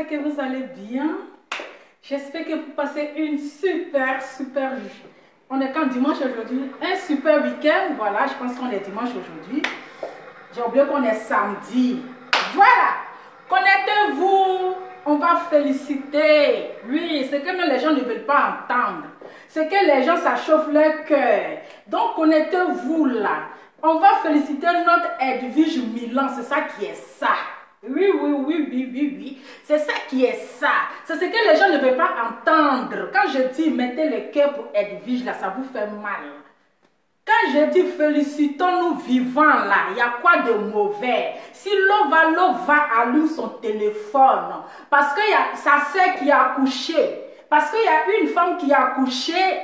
j'espère que vous allez bien. J'espère que vous passez une super On est quand dimanche aujourd'hui? Un super week-end. Voilà, je pense qu'on est dimanche aujourd'hui. J'ai oublié qu'on est samedi. Voilà. Connectez-vous. On va féliciter. Oui, c'est que même les gens ne veulent pas entendre. C'est que les gens, ça chauffe leur cœur. Donc, connectez-vous là. On va féliciter notre Edwige Milan. C'est ça qui est ça. Oui. C'est ça qui est ça. C'est ce que les gens ne veulent pas entendre. Quand je dis mettez le cœur pour Edwige, là, ça vous fait mal. Quand je dis félicitons-nous vivants, là, il y a quoi de mauvais? Si Lova allume son téléphone, parce qu'il y a sa sœur qui a accouché, parce qu'il y a une femme qui a accouché,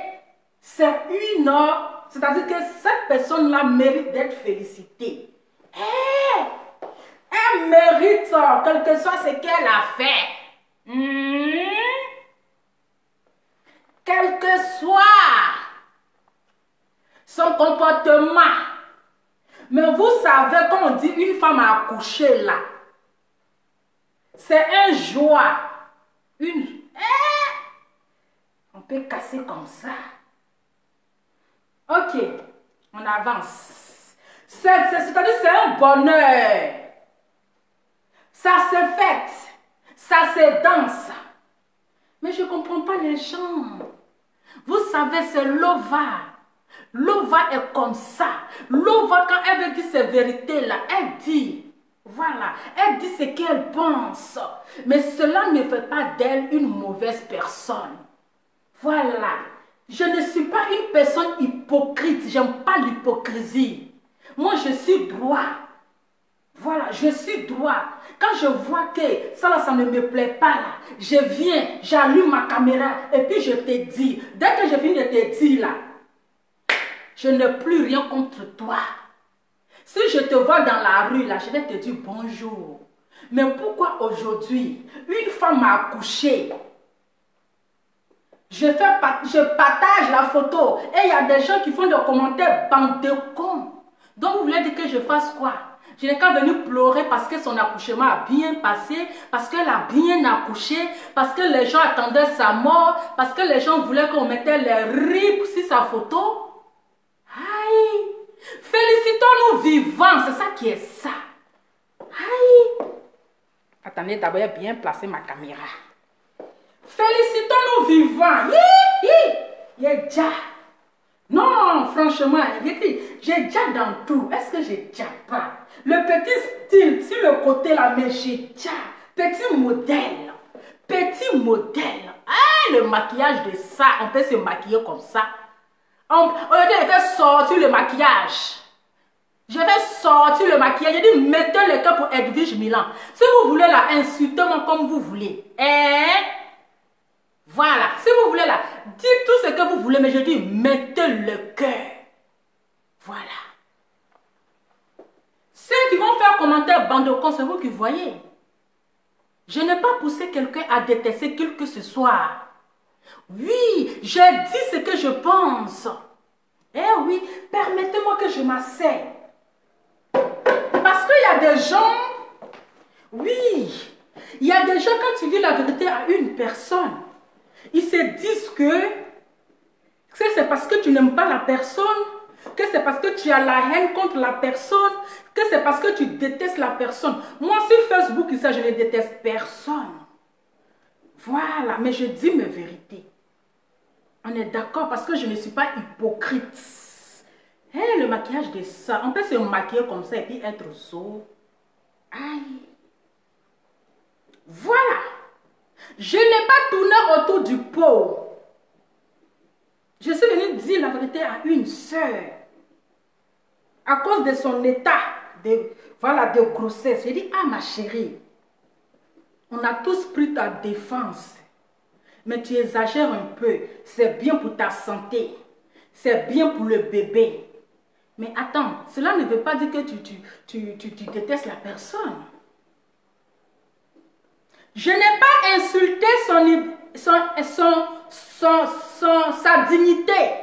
c'est-à-dire que cette personne-là mérite d'être félicitée. Elle mérite, quel que soit ce qu'elle a fait. Quel que soit son comportement. Mais vous savez, quand on dit une femme a accouché là, c'est un joie. On peut casser comme ça. Ok, on avance. C'est-à-dire c'est un bonheur. Ça se fête, ça se danse. Mais je ne comprends pas les gens. Vous savez, c'est Lova. Lova est comme ça. Lova, quand elle veut dire ces vérités-là, elle dit, voilà, elle dit ce qu'elle pense. Mais cela ne fait pas d'elle une mauvaise personne. Voilà. Je ne suis pas une personne hypocrite. J'aime pas l'hypocrisie. Moi, je suis droit. Voilà, je suis droit. Quand je vois que ça ne me plaît pas, là, je viens, j'allume ma caméra et puis je te dis. Dès que je viens de te dire là, je n'ai plus rien contre toi. Si je te vois dans la rue là, je vais te dire bonjour. Mais pourquoi aujourd'hui, une femme m'a accouché? Je partage la photo et il y a des gens qui font des commentaires, bande de cons. Donc vous voulez dire que je fasse quoi? Je n'ai qu'à venir pleurer parce que son accouchement a bien passé, parce qu'elle a bien accouché, parce que les gens attendaient sa mort, parce que les gens voulaient qu'on mettait les ripes sur sa photo. Aïe! Félicitons-nous vivants, c'est ça qui est ça. Aïe! Attendez, d'abord, j'ai bien placé ma caméra. Félicitons-nous vivants. Yé, déjà. Non, franchement, j'ai déjà dans tout. Est-ce que j'ai déjà pas? Le petit style sur le côté là, mais j'ai déjà. Petit modèle. Petit modèle. Ah, le maquillage de ça, on peut se maquiller comme ça. On va sortir le maquillage. Je vais sortir le maquillage. Je dis, mettez le cœur pour Edwige Milan. Si vous voulez là, insultez-moi comme vous voulez. Voilà. Si vous voulez là, dites tout ce que vous voulez, mais je dis, mettez le cœur. Voilà. Ceux qui vont faire commentaire bande de cons, c'est vous qui voyez. Je n'ai pas poussé quelqu'un à détester qui que ce soit. Oui, j'ai dit ce que je pense. Eh oui, permettez-moi que je m'asseye. Parce qu'il y a des gens, oui, il y a des gens quand tu dis la vérité à une personne, ils se disent que c'est parce que tu n'aimes pas la personne, que c'est parce que tu as la haine contre la personne, que c'est parce que tu détestes la personne. Moi, sur Facebook, je ne déteste personne. Voilà, mais je dis mes vérités. On est d'accord parce que je ne suis pas hypocrite. Le maquillage de ça, on peut se maquiller comme ça et puis être sourd. Aïe. Voilà. Je n'ai pas tourné autour du pot. Je suis venue dire la vérité à une sœur. À cause de son état de grossesse. J'ai dit, ah ma chérie, on a tous pris ta défense. Mais tu exagères un peu. C'est bien pour ta santé. C'est bien pour le bébé. Mais attends, cela ne veut pas dire que tu détestes la personne. Je n'ai pas insulté sa dignité.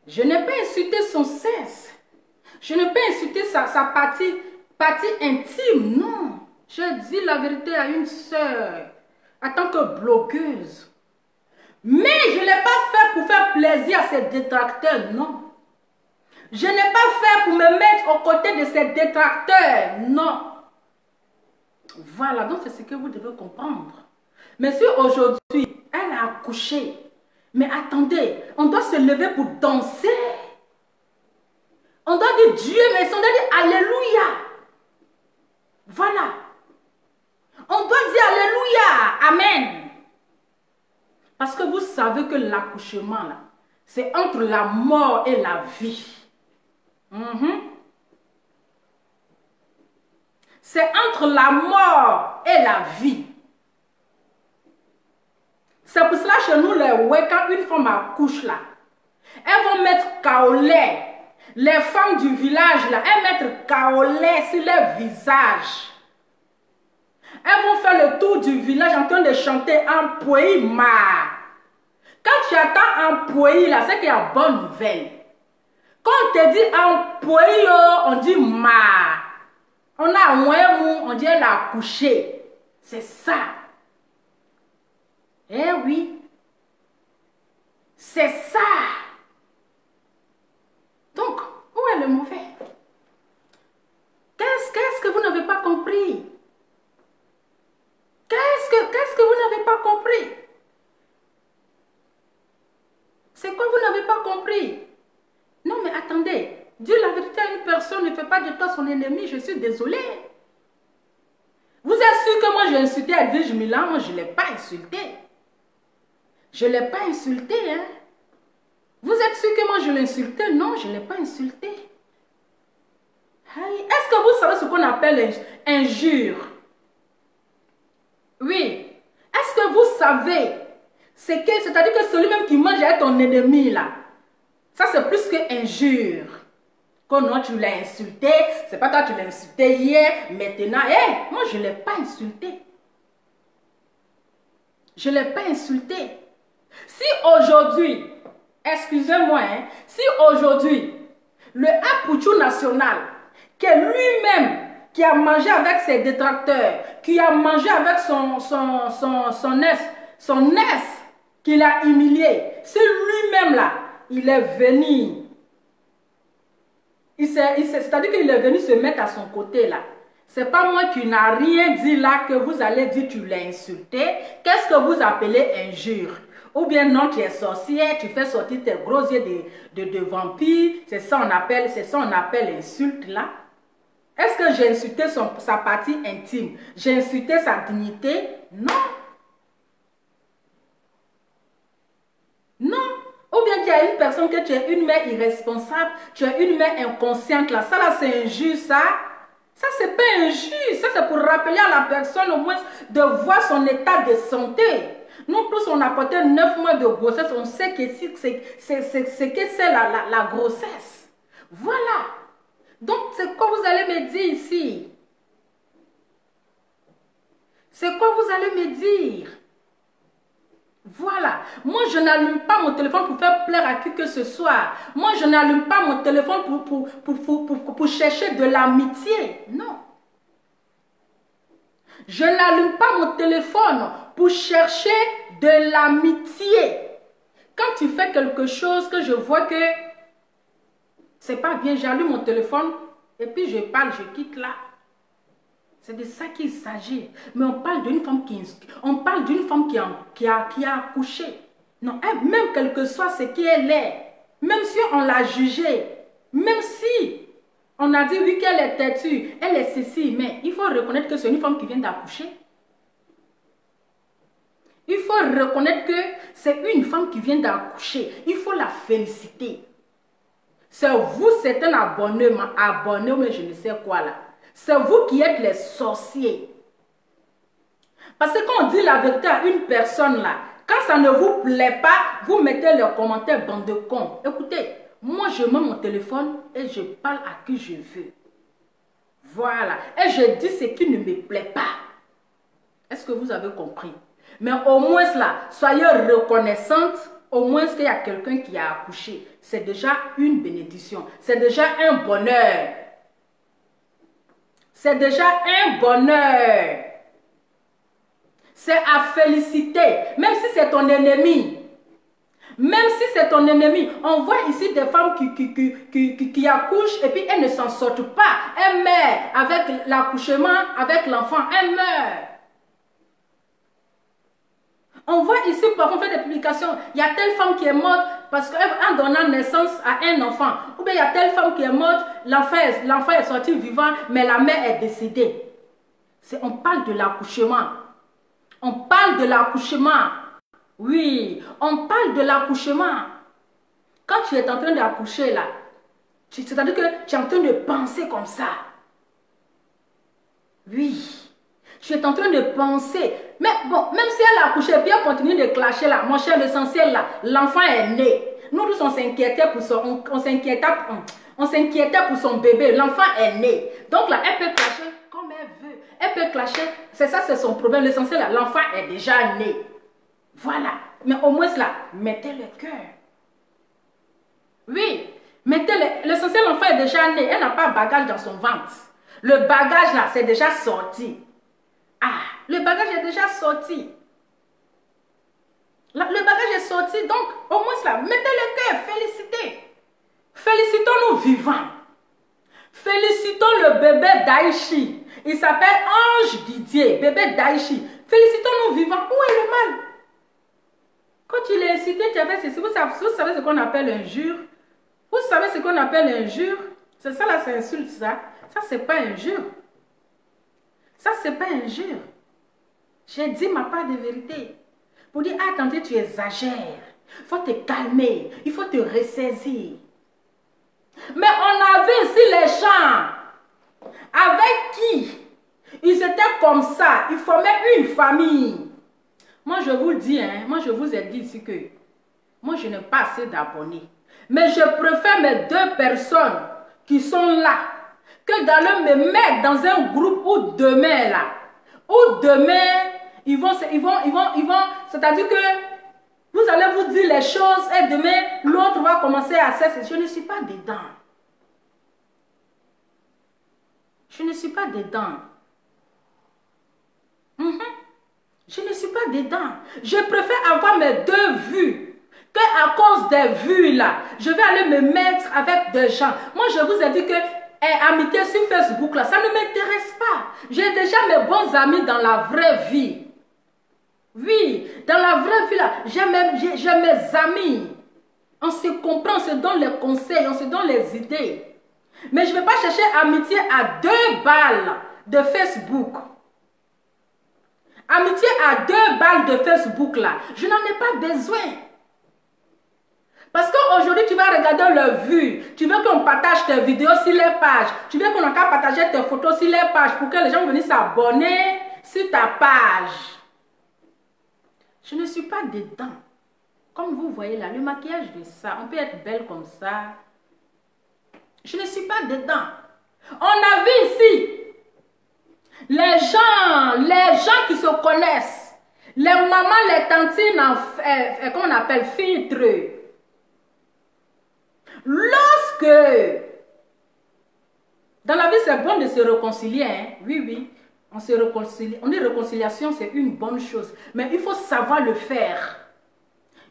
Je n'ai pas insulté son sexe. Je n'ai pas insulté sa partie intime, non. J'ai dit la vérité à une sœur, en tant que blogueuse. Mais je ne l'ai pas fait pour faire plaisir à ses détracteurs, non. Je n'ai pas fait pour me mettre aux côtés de ses détracteurs, non. Voilà, donc c'est ce que vous devez comprendre. Mais si aujourd'hui, elle a accouché, mais attendez, on doit se lever pour danser. On doit dire Dieu, mais on doit dire Alléluia. Voilà. On doit dire Alléluia. Amen. Parce que vous savez que l'accouchement, là, c'est entre la mort et la vie. C'est entre la mort et la vie. C'est pour cela chez nous, quand une femme accouche, là, elles vont mettre kaolé. Les femmes du village, là, elles mettent kaolé sur leur visage. Elles vont faire le tour du village en train de chanter un poïma. Quand tu attends un poï, là, c'est qu'il y a bonne nouvelle. Quand on te dit un poï, on dit ma. On a un mou, on dit elle a accouché. C'est ça. Eh oui. C'est ça. Donc, où est le mauvais? Qu'est-ce que vous n'avez pas compris? Qu'est-ce que vous n'avez pas compris? C'est quoi vous n'avez pas compris? Non, mais attendez. Dire la vérité à une personne ne fait pas de toi son ennemi. Je suis désolée. Vous êtes sûr que moi j'ai insulté Edwige Milan? Moi je ne l'ai pas insulté. Je ne l'ai pas insulté, hein? Vous êtes sûr que moi je l'ai insulté? Non, je ne l'ai pas insulté. Est-ce que vous savez ce qu'on appelle injure? Oui. Est-ce que vous savez? C'est-à-dire que celui-même qui mange est ton ennemi, là. Ça, c'est plus que injure. Quand non, tu l'as insulté, c'est pas toi qui l'as insulté hier, maintenant, moi, je ne l'ai pas insulté. Je ne l'ai pas insulté. Si aujourd'hui, excusez-moi, si aujourd'hui, le Apouchou national, qui est lui-même, qui a mangé avec ses détracteurs, qui a mangé avec son S, qui l'a humilié, c'est lui-même là, il est venu. C'est-à-dire qu'il est venu se mettre à son côté là. C'est pas moi qui n'a rien dit là que vous allez dire tu l'as insulté. Qu'est-ce que vous appelez injure? Ou bien non, tu es sorcière, tu fais sortir tes gros yeux de vampire. C'est ça on appelle insulte là. Est-ce que j'ai insulté sa partie intime? J'ai insulté sa dignité? Non. Non. Ou bien tu as une personne que tu es une mère irresponsable, tu es une mère inconsciente là. Ça là c'est injure ça. Ça c'est pas injure. Ça c'est pour rappeler à la personne au moins de voir son état de santé. Nous tous on a porté 9 mois de grossesse. On sait que c'est la grossesse. Voilà. Donc c'est quoi vous allez me dire ici? C'est quoi vous allez me dire? Voilà. Moi, je n'allume pas mon téléphone pour faire plaire à qui que ce soit. Moi, je n'allume pas mon téléphone pour chercher de l'amitié. Non. Je n'allume pas mon téléphone pour chercher de l'amitié. Quand tu fais quelque chose que je vois que c'est pas bien, j'allume mon téléphone et puis je parle, je quitte là. C'est de ça qu'il s'agit. Mais on parle d'une femme qui a accouché. Non, elle, même quel que soit ce qu'elle est, même si on l'a jugée, même si on a dit oui qu'elle est têtue, elle est ceci, mais il faut reconnaître que c'est une femme qui vient d'accoucher. Il faut reconnaître que c'est une femme qui vient d'accoucher. Il faut la féliciter. C'est vous, c'est un abonné, mais je ne sais quoi là. C'est vous qui êtes les sorciers. Parce que quand on dit la vérité à une personne là, quand ça ne vous plaît pas, vous mettez le commentaire bande de cons. Écoutez, moi je mets mon téléphone et je parle à qui je veux. Voilà. Et je dis ce qui ne me plaît pas. Est-ce que vous avez compris? Mais au moins là, soyez reconnaissante. Au moins qu'il y a quelqu'un qui a accouché. C'est déjà une bénédiction. C'est déjà un bonheur. c'est déjà un bonheur. C'est à féliciter, même si c'est ton ennemi. Même si c'est ton ennemi. On voit ici des femmes qui accouchent et puis elles ne s'en sortent pas. Elles meurent avec l'accouchement, avec l'enfant. Elles meurent. On voit ici, parfois, on fait des publications. Il y a telle femme qui est morte parce qu'en donnant naissance à un enfant. Ou bien il y a telle femme qui est morte, l'enfant est sorti vivant, mais la mère est décédée. On parle de l'accouchement. On parle de l'accouchement. Oui, on parle de l'accouchement. Quand tu es en train d'accoucher là, c'est-à-dire que tu es en train de penser comme ça. Oui. Tu es en train de penser. Mais bon, même si elle a accouché, puis elle continue de clasher là, mon cher, l'essentiel là, l'enfant est né. Nous tous, on s'inquiétait pour son bébé. L'enfant est né. Donc là, elle peut clasher comme elle veut. Elle peut clasher. C'est ça, c'est son problème. L'essentiel là, l'enfant est déjà né. Voilà. Mais au moins là, mettez le cœur. Oui. Mettez l'essentiel, l'enfant est déjà né. Elle n'a pas de bagage dans son ventre. Le bagage là, c'est déjà sorti. Ah, le bagage est déjà sorti. Le bagage est sorti, donc au moins cela, mettez le cœur, félicitez. Félicitons-nous vivants. Félicitons le bébé Daïchi. Il s'appelle Ange Didier, bébé Daïchi. Félicitons-nous vivants. Où est le mal? Quand tu l'as incité, tu avais ceci. Vous savez ce qu'on appelle injure? Vous savez ce qu'on appelle injure? C'est ça là, c'est insulte ça. Ça, c'est pas injure. Ça, c'est pas injure. J'ai dit ma part de vérité. Pour dire, attendez, tu exagères. Il faut te calmer. Il faut te ressaisir. Mais on avait ici les gens avec qui ils étaient comme ça. Ils formaient une famille. Moi, je vous dis, hein, moi, je vous ai dit ici que moi, je n'ai pas assez d'abonnés. Mais je préfère mes 2 personnes qui sont là que d'aller me mettre dans un groupe où demain, là, où demain, ils vont, c'est-à-dire que vous allez vous dire les choses et demain, l'autre va commencer à cesser. Je ne suis pas dedans. Je ne suis pas dedans. Je ne suis pas dedans. Je préfère avoir mes 2 vues qu'à cause des vues là, je vais aller me mettre avec des gens. Moi, je vous ai dit que amitié sur Facebook là, ça ne m'intéresse pas. J'ai déjà mes bons amis dans la vraie vie. Oui, dans la vraie vie là, j'ai mes amis. On se comprend, on se donne les conseils, on se donne les idées. Mais je ne vais pas chercher amitié à 2 balles de Facebook. Amitié à 2 balles de Facebook là, je n'en ai pas besoin. Parce qu'aujourd'hui, tu vas regarder le vues. Tu veux qu'on partage tes vidéos sur les pages. Tu veux qu'on a qu'à partager tes photos sur les pages pour que les gens viennent s'abonner sur ta page. Je ne suis pas dedans. Comme vous voyez là, le maquillage de ça, on peut être belle comme ça. Je ne suis pas dedans. On a vu ici les gens qui se connaissent. Les mamans, les tantines, comment on appelle, filtres. Lorsque, dans la vie c'est bon de se réconcilier, hein? Oui, oui, on se réconcilie. On dit réconciliation, c'est une bonne chose. Mais il faut savoir le faire.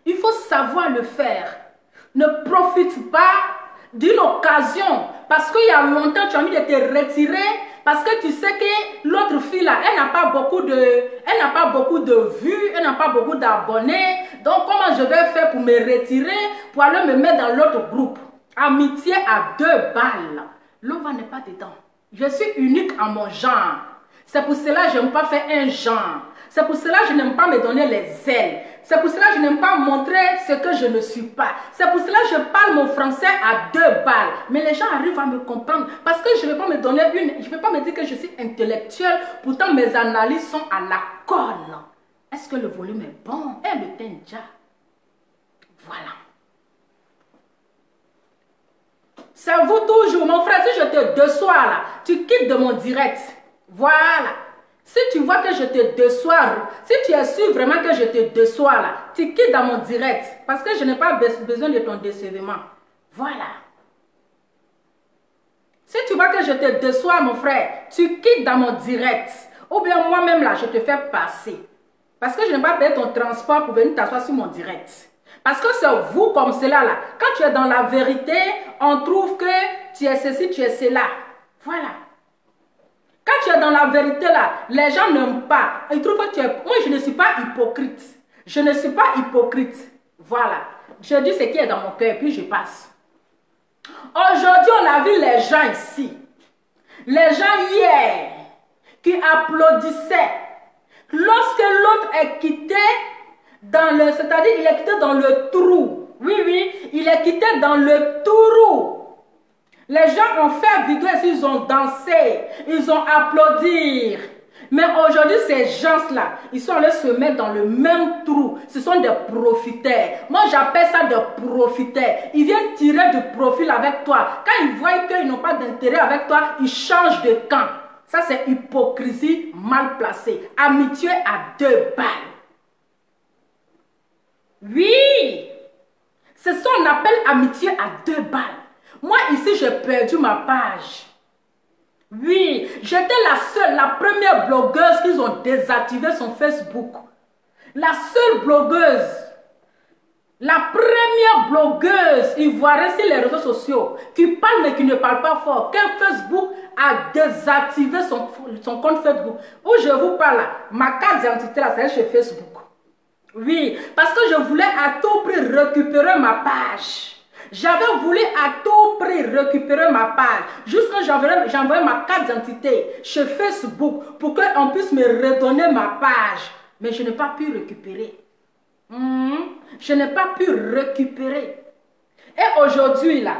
Il faut savoir le faire. Ne profite pas d'une occasion. Parce qu'il y a longtemps, tu as envie de te retirer. Parce que tu sais que l'autre fille là, elle n'a pas beaucoup de vues, elle n'a pas beaucoup d'abonnés. Donc comment je vais faire pour me retirer, pour aller me mettre dans l'autre groupe? Amitié à 2 balles. L'homme n'est pas dedans. Je suis unique à mon genre. C'est pour cela que je n'aime pas faire un genre. C'est pour cela que je n'aime pas me donner les ailes. C'est pour cela que je n'aime pas montrer ce que je ne suis pas. C'est pour cela que je parle mon français à 2 balles. Mais les gens arrivent à me comprendre. Parce que je ne vais pas me donner je ne vais pas me dire que je suis intellectuelle. Pourtant, mes analyses sont à la colle. Est-ce que le volume est bon? Et le teint déjà. Voilà. C'est vous toujours. Mon frère, si je te déçois là, tu quittes de mon direct. Voilà. Si tu vois que je te déçois, si tu es sûr vraiment que je te déçois là, tu quittes dans mon direct. Parce que je n'ai pas besoin de ton décevement. Voilà. Si tu vois que je te déçois, mon frère, tu quittes dans mon direct. Ou bien moi-même, là, je te fais passer. Parce que je n'ai pas payé ton transport pour venir t'asseoir sur mon direct. Parce que c'est vous comme cela, là. Quand tu es dans la vérité, on trouve que tu es ceci, tu es cela. Voilà. Quand tu es dans la vérité, là, les gens n'aiment pas. Ils trouvent que tu es... Moi, je ne suis pas hypocrite. Je ne suis pas hypocrite. Voilà. Je dis ce qui est dans mon cœur, puis je passe. Aujourd'hui, on a vu les gens ici. Les gens hier qui applaudissaient. Lorsque l'autre est quitté dans le... C'est-à-dire, il est quitté dans le trou. Oui, oui, il est quitté dans le trou. Les gens ont fait vidéo, ils ont dansé, ils ont applaudi. Mais aujourd'hui, ces gens-là, ils sont allés se mettre dans le même trou. Ce sont des profiteurs. Moi, j'appelle ça des profiteurs. Ils viennent tirer du profil avec toi. Quand ils voient qu'ils n'ont pas d'intérêt avec toi, ils changent de camp. Ça, c'est hypocrisie mal placée. Amitié à 2 balles. Oui, c'est ça qu'on appelle amitié à 2 balles. Moi, ici, j'ai perdu ma page. Oui, j'étais la seule, la première blogueuse qu'ils ont désactivé son Facebook. La seule blogueuse. La première blogueuse ivoirienne sur les réseaux sociaux qui parle mais qui ne parle pas fort. Que Facebook a désactivé son compte Facebook. Où je vous parle là, ma carte d'identité là, c'est chez Facebook. Oui, parce que je voulais à tout prix récupérer ma page. J'avais voulu à tout prix récupérer ma page. Jusqu'à j'envoyais ma carte d'identité chez Facebook pour qu'on puisse me redonner ma page. Mais je n'ai pas pu récupérer. Je n'ai pas pu récupérer. Et aujourd'hui, là,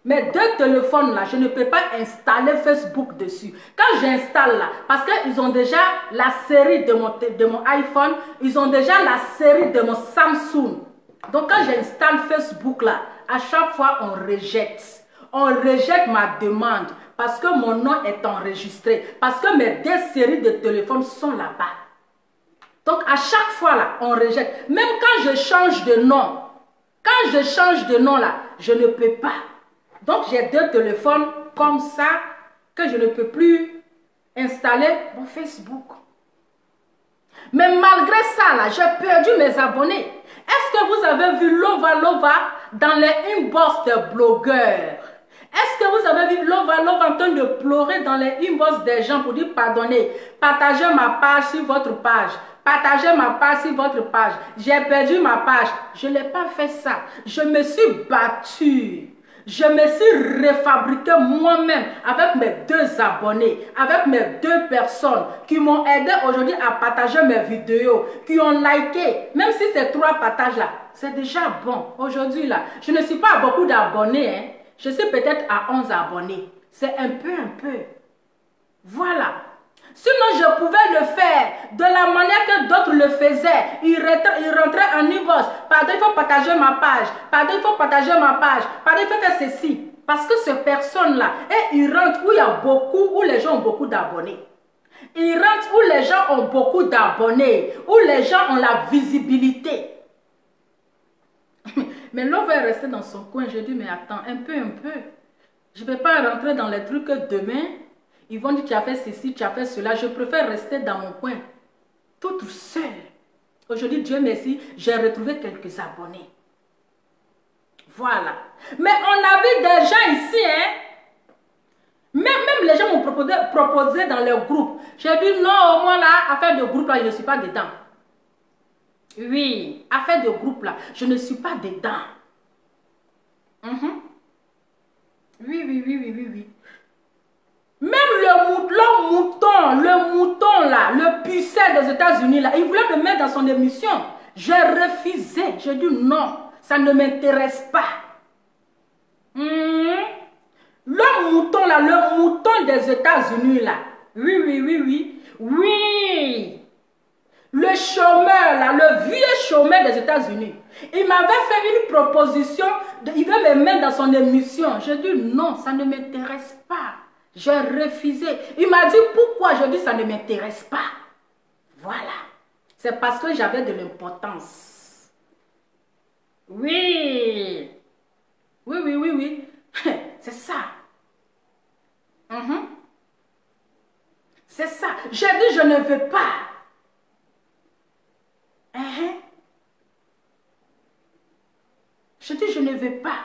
mes 2 téléphones, là, je ne peux pas installer Facebook dessus. Quand j'installe, là, parce qu'ils ont déjà la série de mon iPhone, ils ont déjà la série de mon Samsung. Donc, quand j'installe Facebook, là, à chaque fois, on rejette. On rejette ma demande parce que mon nom est enregistré. Parce que mes 2 séries de téléphones sont là-bas. Donc, à chaque fois, là, on rejette. Même quand je change de nom, là, je ne peux pas. Donc, j'ai 2 téléphones comme ça que je ne peux plus installer mon Facebook. Mais malgré ça, là, j'ai perdu mes abonnés. Est-ce que vous avez vu Lova dans les inbox des blogueurs? Est-ce que vous avez vu Lova en train de pleurer dans les inbox des gens pour dire pardonnez, partagez ma page sur votre page, partagez ma page sur votre page, j'ai perdu ma page. Je n'ai pas fait ça. Je me suis battue. Je me suis refabriqué moi-même avec mes 2 abonnés, avec mes 2 personnes qui m'ont aidé aujourd'hui à partager mes vidéos, qui ont liké. Même si c'est 3 partages-là, c'est déjà bon. Aujourd'hui, là, je ne suis pas à beaucoup d'abonnés. Hein. Je suis peut-être à 11 abonnés. C'est un peu. Voilà. Sinon, je pouvais le faire de la manière que d'autres le faisaient. Ils rentraient en inbox. Pardon, il faut partager ma page. Pardon, il faut partager ma page. Pardon, il faut faire ceci. Parce que ces personnes-là, ils rentrent où il y a beaucoup, où les gens ont beaucoup d'abonnés. Ils rentrent où les gens ont beaucoup d'abonnés, où les gens ont la visibilité. Mais l'on va rester dans son coin. Je dis, mais attends, un peu. Je ne vais pas rentrer dans les trucs que demain... Ils vont dire tu as fait ceci, tu as fait cela. Je préfère rester dans mon coin, toute seule. Aujourd'hui, Dieu merci, j'ai retrouvé quelques abonnés. Voilà. Mais on a vu des gens ici, hein. Même les gens m'ont proposé dans leur groupe. J'ai dit non, moi là, affaire de groupe là, je ne suis pas dedans. Oui, affaire de groupe là, je ne suis pas dedans. Oui. Même le mouton là, le pucelle des États-Unis là, il voulait me mettre dans son émission. J'ai refusé. J'ai dit non, ça ne m'intéresse pas. Le mouton là, le mouton des États-Unis là. Oui. Le chômeur là, le vieux chômeur des États-Unis. Il m'avait fait une proposition, il veut me mettre dans son émission. J'ai dit non, ça ne m'intéresse pas. J'ai refusé. Il m'a dit pourquoi. Je dis ça ne m'intéresse pas. Voilà. C'est parce que j'avais de l'importance. Oui. C'est ça. J'ai dit, je ne veux pas. Je dis, je ne veux pas.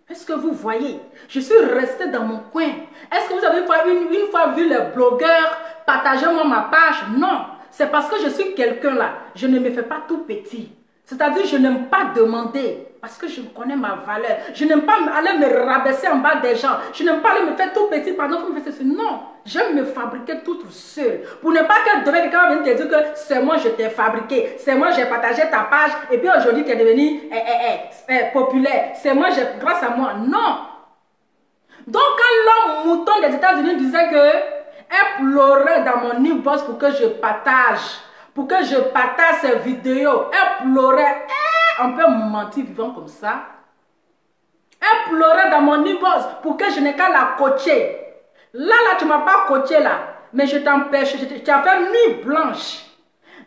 Est-ce que vous voyez? Je suis restée dans mon coin. Est-ce que vous avez une fois vu les blogueurs partager moi ma page? Non. C'est parce que je suis quelqu'un là. Je ne me fais pas tout petit. C'est-à-dire, je n'aime pas demander. Parce que je connais ma valeur. Je n'aime pas aller me rabaisser en bas des gens. Je n'aime pas aller me faire tout petit pendant que vous me faites ceci. Non. J'aime me fabriquer tout seul. Pour ne pas que demain, quelqu'un vienne te dire que c'est moi je t'ai fabriqué. C'est moi j'ai partagé ta page. Et puis aujourd'hui, tu es devenu populaire. C'est moi, grâce à moi. Non. Donc, quand l'homme mouton des États-Unis disait que elle pleurait dans mon inbox pour que je partage. Pour que je partage ces vidéos. Elle pleurait. On peut mentir vivant comme ça. Elle pleurait dans mon inbox pour que je n'ai qu'à la coacher. Là, tu ne m'as pas coaché là. Mais je t'empêche. Tu as fait nuit blanche.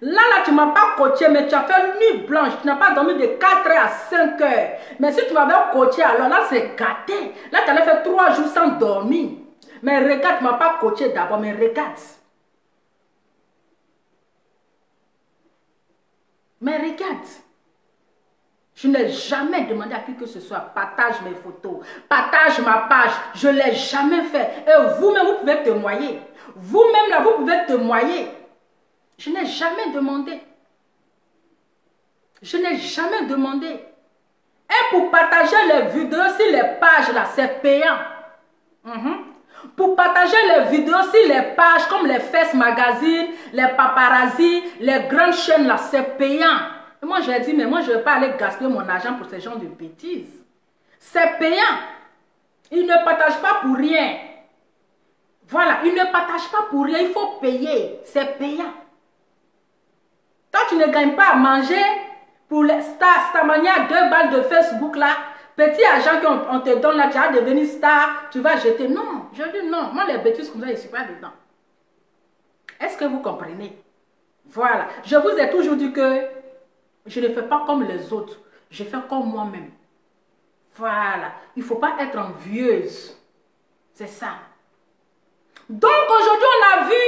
Là, tu ne m'as pas coaché, mais tu as fait nuit blanche. Tu n'as pas dormi de 4 heures à 5 heures. Mais si tu m'avais coaché, alors là, c'est gâté. Là, tu allais faire 3 jours sans dormir. Mais regarde, tu ne m'as pas coaché d'abord, mais regarde. Mais regarde. Je n'ai jamais demandé à qui que ce soit, partage mes photos, partage ma page. Je ne l'ai jamais fait. Et vous-même, vous pouvez témoigner. Vous-même, là, vous pouvez témoigner. Je n'ai jamais demandé. Je n'ai jamais demandé. Et pour partager les vidéos sur les pages, là, c'est payant. Pour partager les vidéos sur les pages comme les Face Magazine, les Paparazzi, les grandes chaînes, là, c'est payant. Et moi, j'ai dit, mais moi, je ne vais pas aller gaspiller mon argent pour ces genres de bêtises. C'est payant. Ils ne partagent pas pour rien. Voilà, ils ne partagent pas pour rien. Il faut payer. C'est payant. Toi, tu ne gagnes pas à manger pour les stars. C'est ta manière 2 balles de Facebook là. Petit argent qu'on te donne là, tu vas devenir star. Tu vas jeter. Non, je dis non. Moi, les bêtises comme ça, je ne suis pas dedans. Est-ce que vous comprenez? Voilà. Je vous ai toujours dit que je ne fais pas comme les autres. Je fais comme moi-même. Voilà. Il ne faut pas être envieuse. C'est ça. Donc, aujourd'hui, on a vu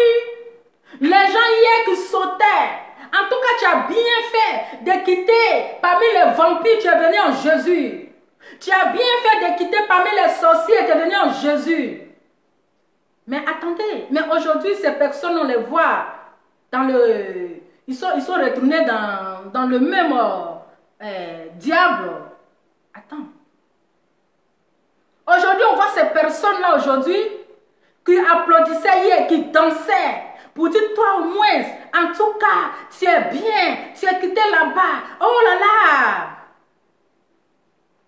les gens hier qui sautaient. En tout cas, tu as bien fait de quitter parmi les vampires, tu es venu en Jésus. Tu as bien fait de quitter parmi les sorciers, tu es venu en Jésus. Mais attendez, mais aujourd'hui, ces personnes, on les voit dans le... Ils sont retournés dans le même diable. Attends. Aujourd'hui, on voit ces personnes-là aujourd'hui qui applaudissaient hier, qui dansaient. Pour dire, toi au moins, en tout cas, tu es bien, tu es quitté là-bas. Oh là là!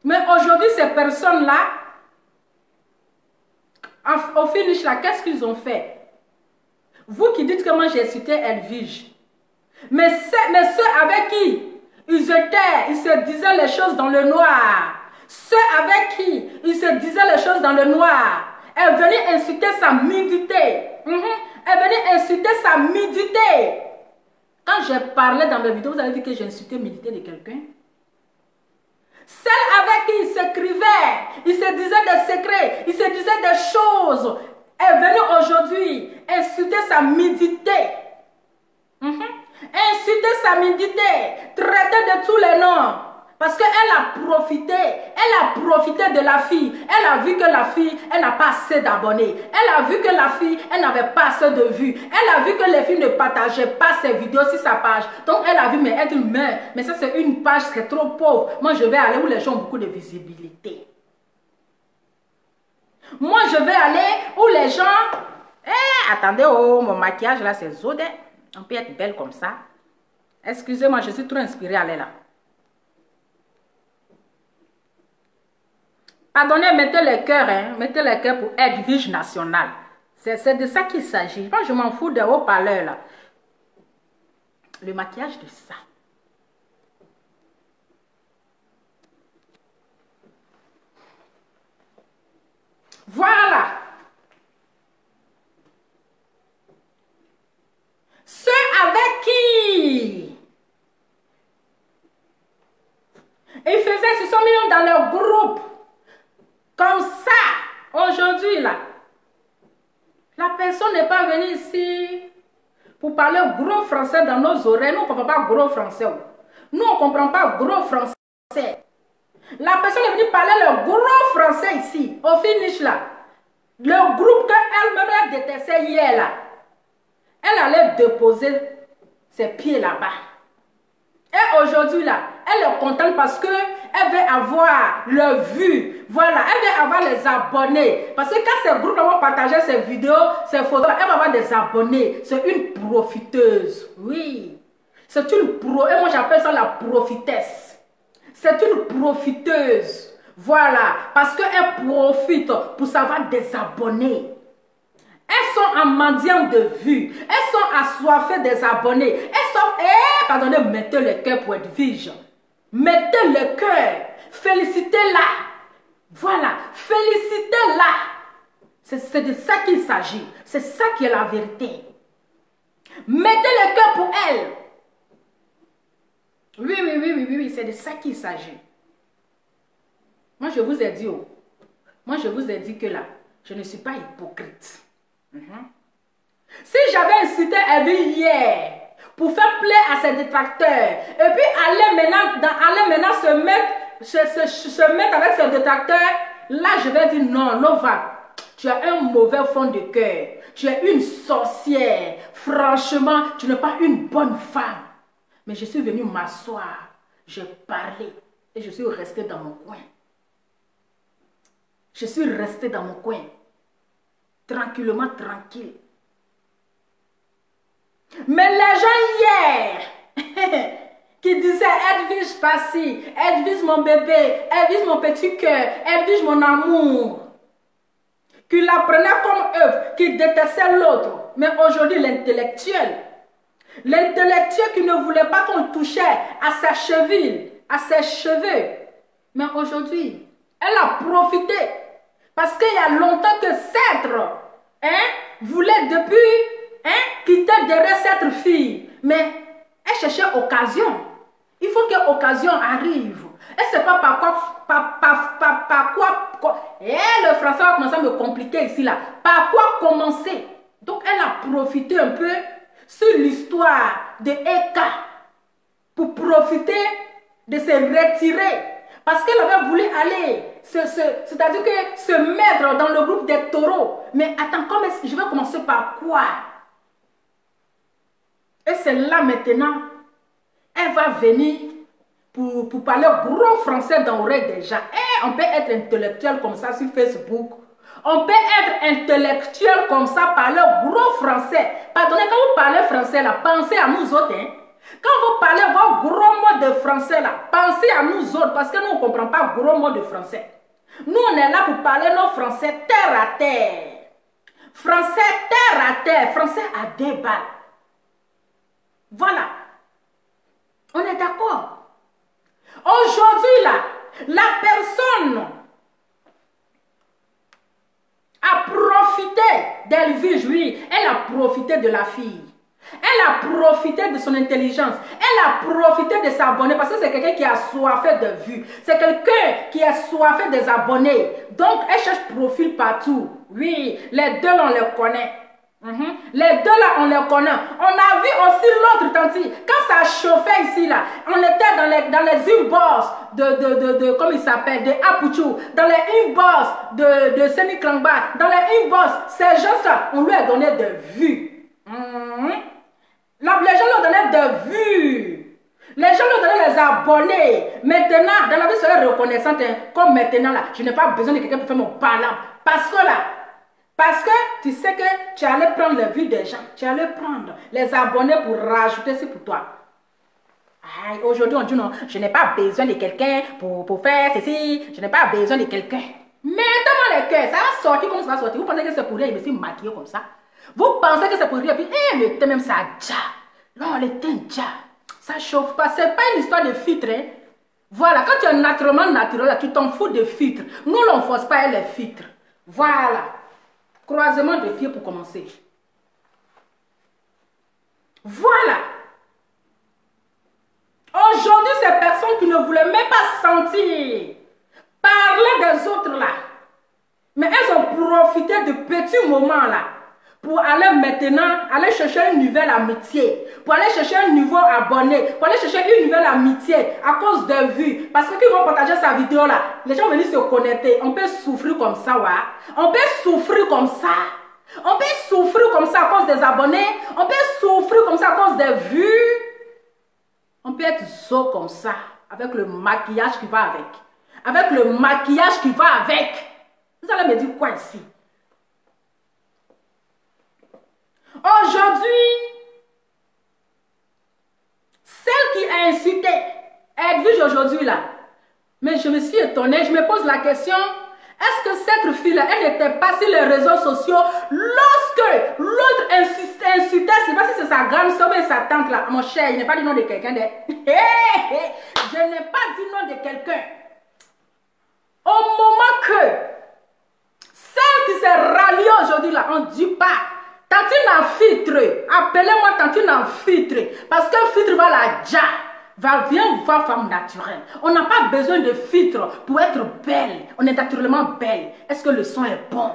Mais aujourd'hui, ces personnes-là, au finish là, qu'est-ce qu'ils ont fait? Vous qui dites que moi j'ai cité Elvige. Mais ceux avec qui ils se disaient les choses dans le noir. Ceux avec qui ils se disaient les choses dans le noir. Elle venait insulter sa nudité. Elle venait insulter sa nudité. Quand j'ai parlé dans mes vidéos, vous avez dit que j'ai insulté la nudité de quelqu'un. Celle avec qui il s'écrivait, il se disait des secrets, il se disait des choses. Elle est venue aujourd'hui insulter sa nudité. Insulter sa nudité, traiter de tous les noms. Parce qu'elle a profité de la fille. Elle a vu que la fille, elle n'a pas assez d'abonnés. Elle a vu que la fille, elle n'avait pas assez de vues. Elle a vu que les filles ne partageaient pas ses vidéos sur sa page. Donc elle a vu, mais elle dit, mais ça c'est une page qui est trop pauvre. Moi je vais aller où les gens ont beaucoup de visibilité. Moi je vais aller où les gens... attendez, oh, mon maquillage là c'est zodé. On peut être belle comme ça. Excusez-moi, je suis trop inspirée à aller là. Pardonnez, mettez les cœurs, hein. Mettez les cœurs pour Edwige National. C'est de ça qu'il s'agit. Moi, je m'en fous des haut-parleurs là. Le maquillage de ça. Voilà. Ceux avec qui ils faisaient, se sont mis dans leur groupe. Comme ça, aujourd'hui, là, la personne personne n'est pas venu ici pour parler gros français dans nos oreilles. Nous, on ne comprend pas gros français. Nous, on ne comprend pas gros français. La personne est venue parler le gros français ici, au finish là. Le groupe qu'elle-même détestait hier là. Elle allait déposer ses pieds là-bas. Et aujourd'hui là, elle est contente parce que elle veut avoir le vues. Voilà, elle veut avoir les abonnés. Parce que quand ces groupes vont partager ces vidéos, ces photos, elle va avoir des abonnés. C'est une profiteuse. Oui. C'est une pro. Et moi j'appelle ça la profitesse. C'est une profiteuse. Voilà. Parce qu'elle profite pour savoir des abonnés. Elles sont en mendiant de vues. Elles sont assoiffées des abonnés. Elles sont... pardonnez, mettez le cœur pour être virgin. Mettez le cœur. Félicitez-la. Voilà. Félicitez-la. C'est de ça qu'il s'agit. C'est ça qui est la vérité. Mettez le cœur pour elle. Oui. C'est de ça qu'il s'agit. Moi, je vous ai dit, moi, je vous ai dit que là, je ne suis pas hypocrite. Si j'avais incité Evie hier pour faire plaisir à ses détracteurs et puis aller maintenant se mettre avec ses détracteurs, là je vais dire non, Nova, tu as un mauvais fond de cœur, tu es une sorcière, franchement, tu n'es pas une bonne femme. Mais je suis venue m'asseoir, j'ai parlé et je suis restée dans mon coin. Je suis restée dans mon coin, tranquillement, tranquille. Mais les gens hier qui disaient Edwige Passy, Edwige mon bébé, Edwige mon petit cœur, Edwige mon amour, qui la prenaient comme œuvre, qui détestait l'autre. Mais aujourd'hui, l'intellectuel qui ne voulait pas qu'on touchait à sa cheville, à ses cheveux. Mais aujourd'hui, elle a profité. Parce qu'il y a longtemps que Cèdre voulait depuis quitter derrière cette fille. Mais elle cherchait occasion. Il faut que l'occasion arrive. Et c'est pas par quoi. Et le français va commencer à me compliquer ici là. Par quoi commencer? Donc elle a profité un peu sur l'histoire de Eka pour profiter de se retirer. Parce qu'elle avait voulu aller, c'est-à-dire que se mettre dans le groupe des taureaux. Mais attends, je vais commencer par quoi? Et c'est là maintenant, elle va venir pour parler gros français dans l'oreille des gens. Et on peut être intellectuel comme ça sur Facebook. On peut être intellectuel comme ça, parler gros français. Pardonnez, quand vous parlez français là, pensez à nous autres. Quand vous parlez vos gros mots de français là, pensez à nous autres parce que nous on ne comprend pas gros mots de français. Nous on est là pour parler nos français terre à terre. Français terre à terre, français à débat. Voilà. On est d'accord. Aujourd'hui là, la personne a profité d'Elvige, oui, elle a profité de la fille. Elle a profité de son intelligence. Elle a profité de s'abonner parce que c'est quelqu'un qui a soifé de vues. C'est quelqu'un qui a soifé des abonnés. Donc, elle cherche profil partout. Oui, les deux là, on les connaît. Les deux là, on les connaît. On a vu aussi l'autre tanti. Quand ça chauffait ici là, on était dans les inbox de comment il s'appelle, de Apuchou, dans les inbox de Semi Klangba, dans les inbox, ces gens-là, on lui a donné des vues. Les gens lui donnaient des vues. Les gens lui donnaient les abonnés. Maintenant, dans la vie, serait reconnaissante. Comme maintenant, là, je n'ai pas besoin de quelqu'un pour faire mon parlant. Parce que tu sais que tu allais prendre les vues des gens. Tu allais prendre les abonnés pour rajouter ça pour toi. Aujourd'hui, on dit non, je n'ai pas besoin de quelqu'un pour faire ceci. Je n'ai pas besoin de quelqu'un. Mettez-moi les cœurs. Ça va sortir comme ça va sortir. Vous pensez que c'est pour rien, mais c'est maquillé comme ça. Vous pensez que c'est pour rien, puis le thé même ça déjà. Non, le thé déjà. Ça chauffe pas. C'est pas une histoire de filtre. Voilà, quand tu es naturellement naturel, tu t'en fous de filtre. Nous, on ne force pas les filtres. Voilà. Croisement de pieds pour commencer. Voilà. Aujourd'hui, ces personnes qui ne voulaient même pas sentir parler des autres là, mais elles ont profité de petits moments là pour aller maintenant, aller chercher une nouvelle amitié, pour aller chercher un nouveau abonné, pour aller chercher une nouvelle amitié à cause de vues. Parce que quand ils vont partager sa vidéo là, les gens vont venir se connecter. On peut souffrir comme ça, ouais. On peut souffrir comme ça. On peut souffrir comme ça à cause des abonnés. On peut souffrir comme ça à cause des vues. On peut être zo comme ça avec le maquillage qui va avec. Avec le maquillage qui va avec. Vous allez me dire quoi ici? Aujourd'hui, celle qui a incité Edwige aujourd'hui là, mais je me suis étonnée, je me pose la question, est-ce que cette fille-là, elle n'était pas sur les réseaux sociaux lorsque l'autre incitait, je ne sais pas si c'est sa grande soeur et sa tante là, mon cher, il n'est pas dit nom de quelqu'un, je n'ai pas dit nom de quelqu'un. Au moment que celle qui s'est ralliée aujourd'hui là, on ne dit pas, Tantine en filtre, appelez-moi Tantine en filtre, parce que filtre va la ja. Viens voir femme naturelle. On n'a pas besoin de filtre pour être belle. On est naturellement belle. Est-ce que le son est bon?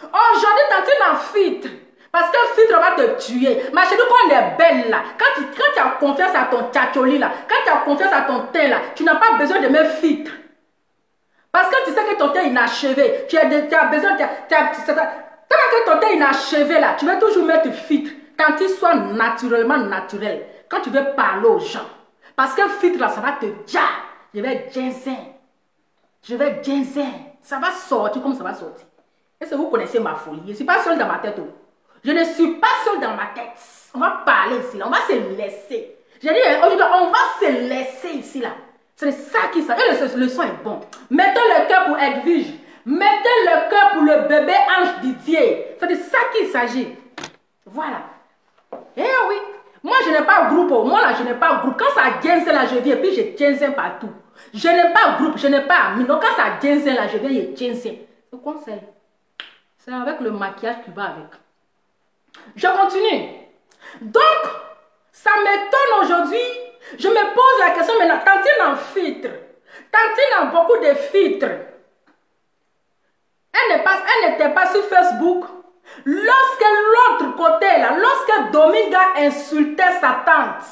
Aujourd'hui, Tantine en filtre. Parce que le filtre va te tuer. Ma chérie, quand on est belle là, quand tu as confiance à ton tchatcholi là, quand tu as confiance à ton teint là, tu n'as pas besoin de mettre filtre. Parce que tu sais que ton teint est inachevé. Tu as besoin, tant que ton teint est inachevé là, tu vas toujours mettre filtre. Quand tu sois naturellement naturel. Quand tu veux parler aux gens. Parce que filtre là, ça va te dire. Je vais ginseng. Je vais ginseng. Ça va sortir comme ça va sortir. Est-ce que vous connaissez ma folie? Je ne suis pas seule dans ma tête. Oh. Je ne suis pas seule dans ma tête. On va parler ici. Là. On va se laisser. J'ai dit, aujourd'hui, on va se laisser ici. Là. C'est ça qui s'agit. Et le son est bon. Mettez le cœur pour Edwige. Mettez le cœur pour le bébé Ange Didier. C'est de ça qu'il s'agit. Voilà. Eh oui. Moi, je n'ai pas groupe. Moi, là, je n'ai pas groupe. Quand ça ginseng, là, je viens. Et puis, je ginseng partout. Je n'ai pas groupe. Je n'ai pas ami. Donc, quand ça ginseng, là, je viens et ginseng. Le conseil. C'est avec le maquillage qui va avec. Je continue. Donc, ça m'étonne aujourd'hui. Je me pose la question maintenant. Tantine en filtre. Tantine a beaucoup de filtres. Elle n'était pas sur Facebook. Lorsque l'autre côté, là, lorsque Dominga insultait sa tante,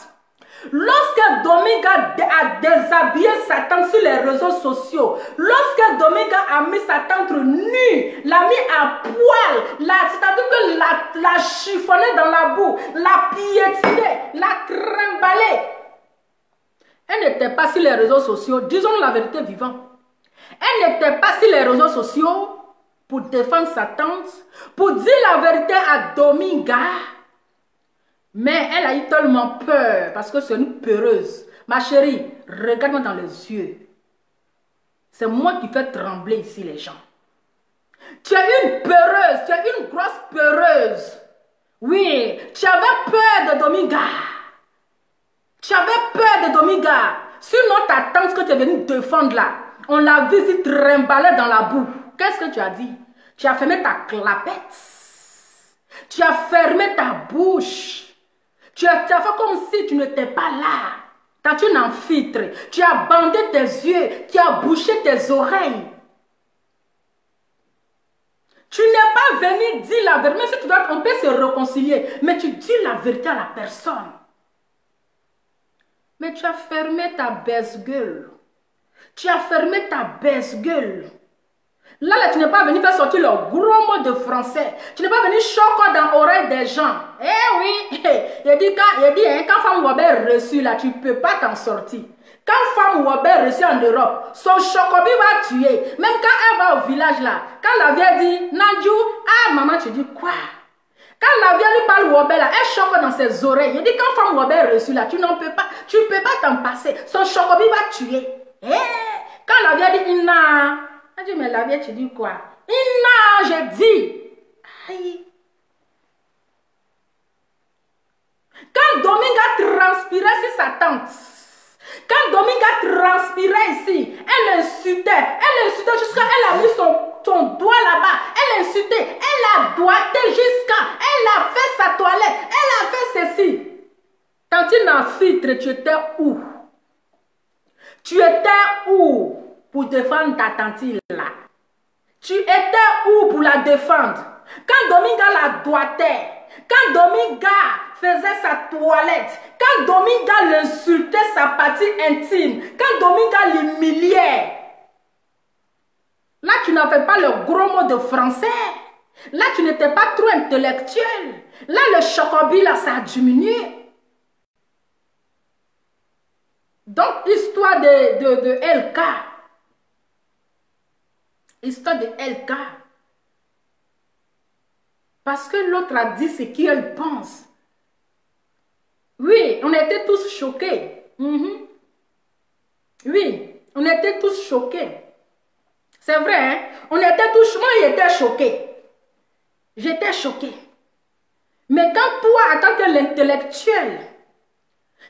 lorsque Dominga a déshabillé sa tante sur les réseaux sociaux, lorsque Dominga a mis sa tante nue, l'a mis à poil, c'est-à-dire que l'a chiffonné dans la boue, l'a piétiné, l'a trimballé. Elle n'était pas sur les réseaux sociaux, disons la vérité vivante. Elle n'était pas sur les réseaux sociaux pour défendre sa tante, pour dire la vérité à Dominga. Mais elle a eu tellement peur, parce que c'est une peureuse. Ma chérie, regarde-moi dans les yeux. C'est moi qui fais trembler ici les gens. Tu es une peureuse, tu es une grosse peureuse. Oui, tu avais peur de Dominga. Tu avais peur de Dominga. Sinon ta tante que tu es venue défendre là, on l'a vu ici trimballer dans la boue. Qu'est-ce que tu as dit? Tu as fermé ta clapette. Tu as fermé ta bouche. Tu as fait comme si tu n'étais pas là. Tu n'en filtres. Tu as bandé tes yeux. Tu as bouché tes oreilles. Tu n'es pas venu dire la vérité. Même si tu dois, on peut se réconcilier. Mais tu dis la vérité à la personne. Mais tu as fermé ta baisse-gueule. Tu as fermé ta baisse-gueule. Là, tu n'es pas venu faire sortir le gros mot de français. Tu n'es pas venu choquer dans l'oreille des gens. Eh oui, il dit, quand femme Wabé est reçue là, tu ne peux pas t'en sortir. Quand femme Wabé est reçue en Europe, son chocobi va tuer. Même quand elle va au village là, quand la vieille dit, Nadjou, ah maman, tu dis quoi? Quand la vieille lui parle Wabé là, elle choque dans ses oreilles. Il dit, quand femme Wabé est reçue là, tu ne peux pas t'en passer. Son chocobi va tuer. Eh, quand la vieille dit, Inna. Elle dit, mais la vieille, tu dis quoi? Inna, j'ai dit. Aïe. Quand Dominga transpirait sur sa tante, quand Dominga transpirait ici, elle insultait jusqu'à elle a mis son doigt là-bas, elle insultait, elle a doigté jusqu'à, elle a fait sa toilette, elle a fait ceci. Tantine en filtre, tu étais où? Tu étais où pour défendre ta tante là? Tu étais où pour la défendre? quand Dominga la doigtait, quand Dominga faisait sa toilette, quand Dominga l'insultait sa partie intime, quand Dominga l'humiliait, là tu n'avais pas le gros mot de français, là tu n'étais pas trop intellectuel, là le chocobi là ça a diminué. Donc histoire de LK, histoire de LK. Parce que l'autre a dit ce qu'elle pense. Oui, on était tous choqués. Oui, on était tous choqués. C'est vrai, hein? On était tous... Moi, j'étais choqué. J'étais choqué. Mais quand toi, en tant que l'intellectuel,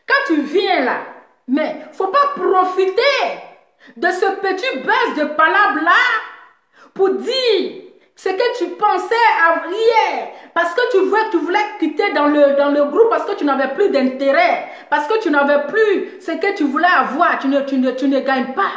quand tu viens là, mais il ne faut pas profiter de ce petit buzz de palabres là pour dire ce que tu pensais hier, parce que tu voulais quitter dans le groupe, parce que tu n'avais plus d'intérêt, parce que tu n'avais plus ce que tu voulais avoir, tu ne gagnes pas.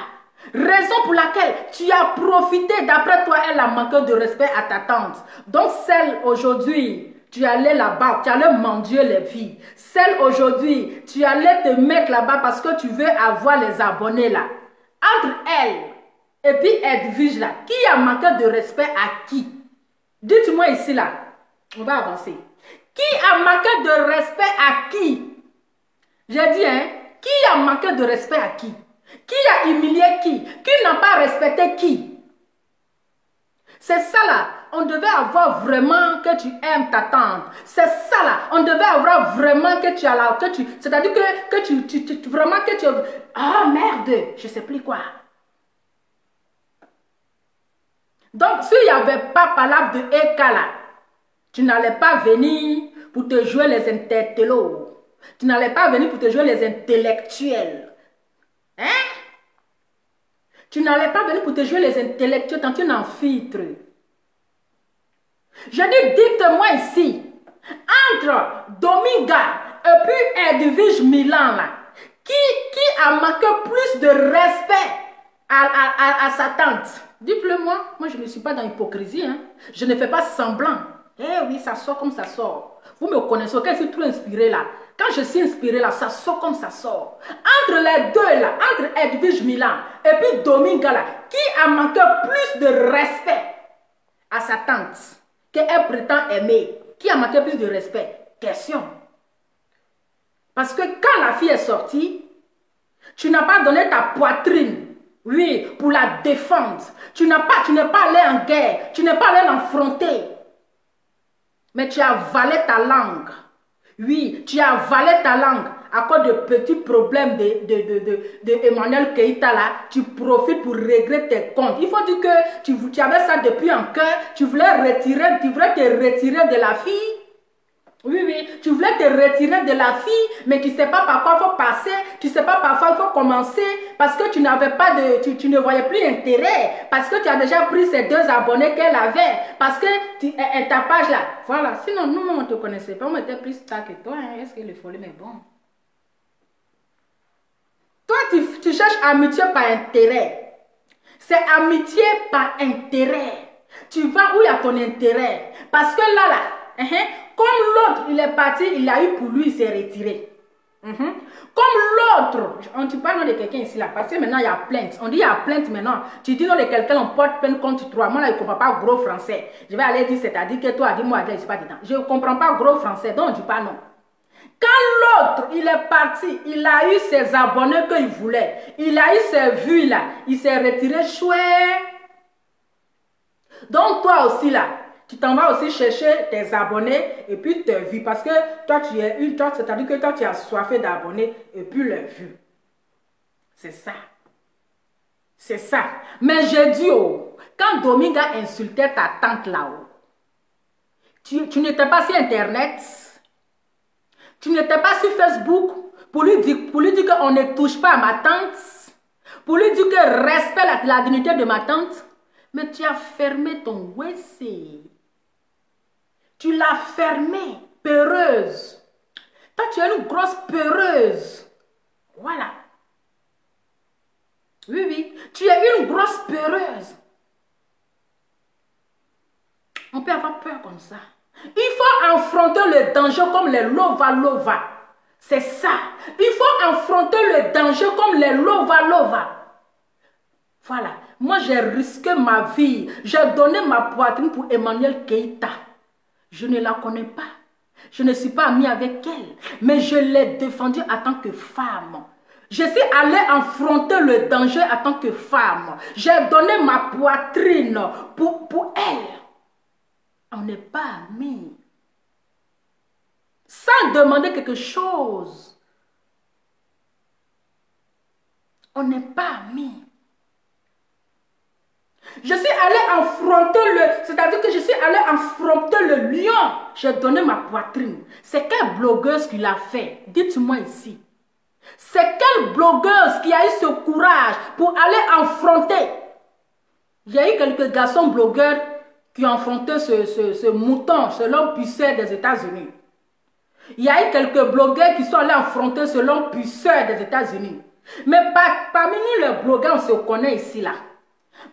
Raison pour laquelle tu as profité, d'après toi, elle a manqué de respect à ta tante. Donc celle aujourd'hui, tu allais là-bas, tu allais mendier les filles. Celle aujourd'hui, tu allais te mettre là-bas parce que tu veux avoir les abonnés là. Entre elle et puis Edwige là, qui a manqué de respect à qui? Dites-moi ici là, on va avancer. Qui a manqué de respect à qui? J'ai dit, hein, qui a manqué de respect à qui? Qui a humilié qui? Qui n'a pas respecté qui? C'est ça là, on devait avoir vraiment que tu aimes ta tante. C'est ça là, on devait avoir vraiment que tu as là, c'est-à-dire que tu vraiment que tu... Ah merde, je sais plus quoi. Donc, s'il n'y avait pas palabre de Eka là, tu n'allais pas venir pour te jouer les intellectuels. Tu n'allais pas venir pour te jouer les intellectuels. Hein? Tu n'allais pas venir pour te jouer les intellectuels tant tu n'en filtres. Je dis, dites-moi ici, entre Dominga et puis Edwige Milan là, qui a manqué plus de respect à sa tante? Dites-le moi, moi je ne suis pas dans l'hypocrisie, hein. Je ne fais pas semblant. Eh oui, ça sort comme ça sort. Vous me connaissez, quand je suis trop inspirée là. Quand je suis inspirée là, ça sort comme ça sort. Entre les deux là, entre Edwige Milan et puis Dominga là, qui a manqué plus de respect à sa tante qu'elle prétend aimer? Qui a manqué plus de respect? Question. Parce que quand la fille est sortie, tu n'as pas donné ta poitrine. Oui, pour la défendre. Tu n'es pas allé en guerre. Tu n'es pas allé l'affronter. Mais tu as avalé ta langue. Oui, tu as avalé ta langue. À cause de petits problèmes de Emmanuel Keïta là, tu profites pour régler tes comptes. Il faut dire que tu avais ça depuis en cœur. Tu voulais te retirer de la fille. Oui, oui, tu voulais te retirer de la fille, mais tu ne sais pas par quoi il faut passer, tu ne sais pas par quoi il faut commencer, parce que tu n'avais pas de, tu ne voyais plus intérêt, parce que tu as déjà pris ces 2 abonnés qu'elle avait, parce que ta page là, voilà, sinon nous on ne te connaissait pas, on était plus star que toi, hein. Est-ce que le folie est bon? Toi tu cherches amitié par intérêt, c'est amitié par intérêt, tu vas où il y a ton intérêt, parce que là, comme l'autre, il est parti, il a eu pour lui, il s'est retiré. Comme l'autre, on ne dit pas nom de quelqu'un ici là, parce que maintenant il y a plainte. On dit il y a plainte maintenant. Tu dis nom de quelqu'un, on porte plainte contre toi. Moi là, je ne comprends pas gros français. Je vais aller dire, c'est-à-dire que toi, dis-moi, je ne suis pas dedans. Je ne comprends pas gros français, donc on ne dit pas non. Quand l'autre, il est parti, il a eu ses abonnés qu'il voulait. Il a eu ses vues là. Il s'est retiré chouette. Donc toi aussi là, tu t'en vas aussi chercher tes abonnés et puis tes vues. Parce que toi, tu es une, c'est-à-dire que toi, tu as soifé d'abonnés et puis les vues. C'est ça. C'est ça. Mais j'ai dit, oh, quand Dominga insultait ta tante là-haut, tu n'étais pas sur Internet, tu n'étais pas sur Facebook pour lui dire qu'on ne touche pas à ma tante, pour lui dire que respecte la dignité de ma tante, mais tu as fermé ton WC. Tu l'as fermé, peureuse. Toi, tu es une grosse peureuse. Voilà. Oui, oui. Tu es une grosse peureuse. On peut avoir peur comme ça. Il faut affronter le danger comme les lova-lova. C'est ça. Il faut affronter le danger comme les lova-lova. Voilà. Moi, j'ai risqué ma vie. J'ai donné ma poitrine pour Emmanuel Keïta. Je ne la connais pas. Je ne suis pas amie avec elle. Mais je l'ai défendue en tant que femme. Je suis allée affronter le danger en tant que femme. J'ai donné ma poitrine pour elle. On n'est pas amis. Sans demander quelque chose. On n'est pas amis. Je suis allée affronter c'est-à-dire que je suis allée affronter le lion. J'ai donné ma poitrine. C'est quelle blogueuse qui l'a fait? Dites-moi ici. C'est quelle blogueuse qui a eu ce courage pour aller affronter? Il y a eu quelques garçons blogueurs qui ont affronté ce mouton, ce l'homme puissant des États-Unis. Il y a eu quelques blogueurs qui sont allés affronter ce l'homme puissant des États-Unis. Mais parmi nous les blogueurs, on se connaît ici là.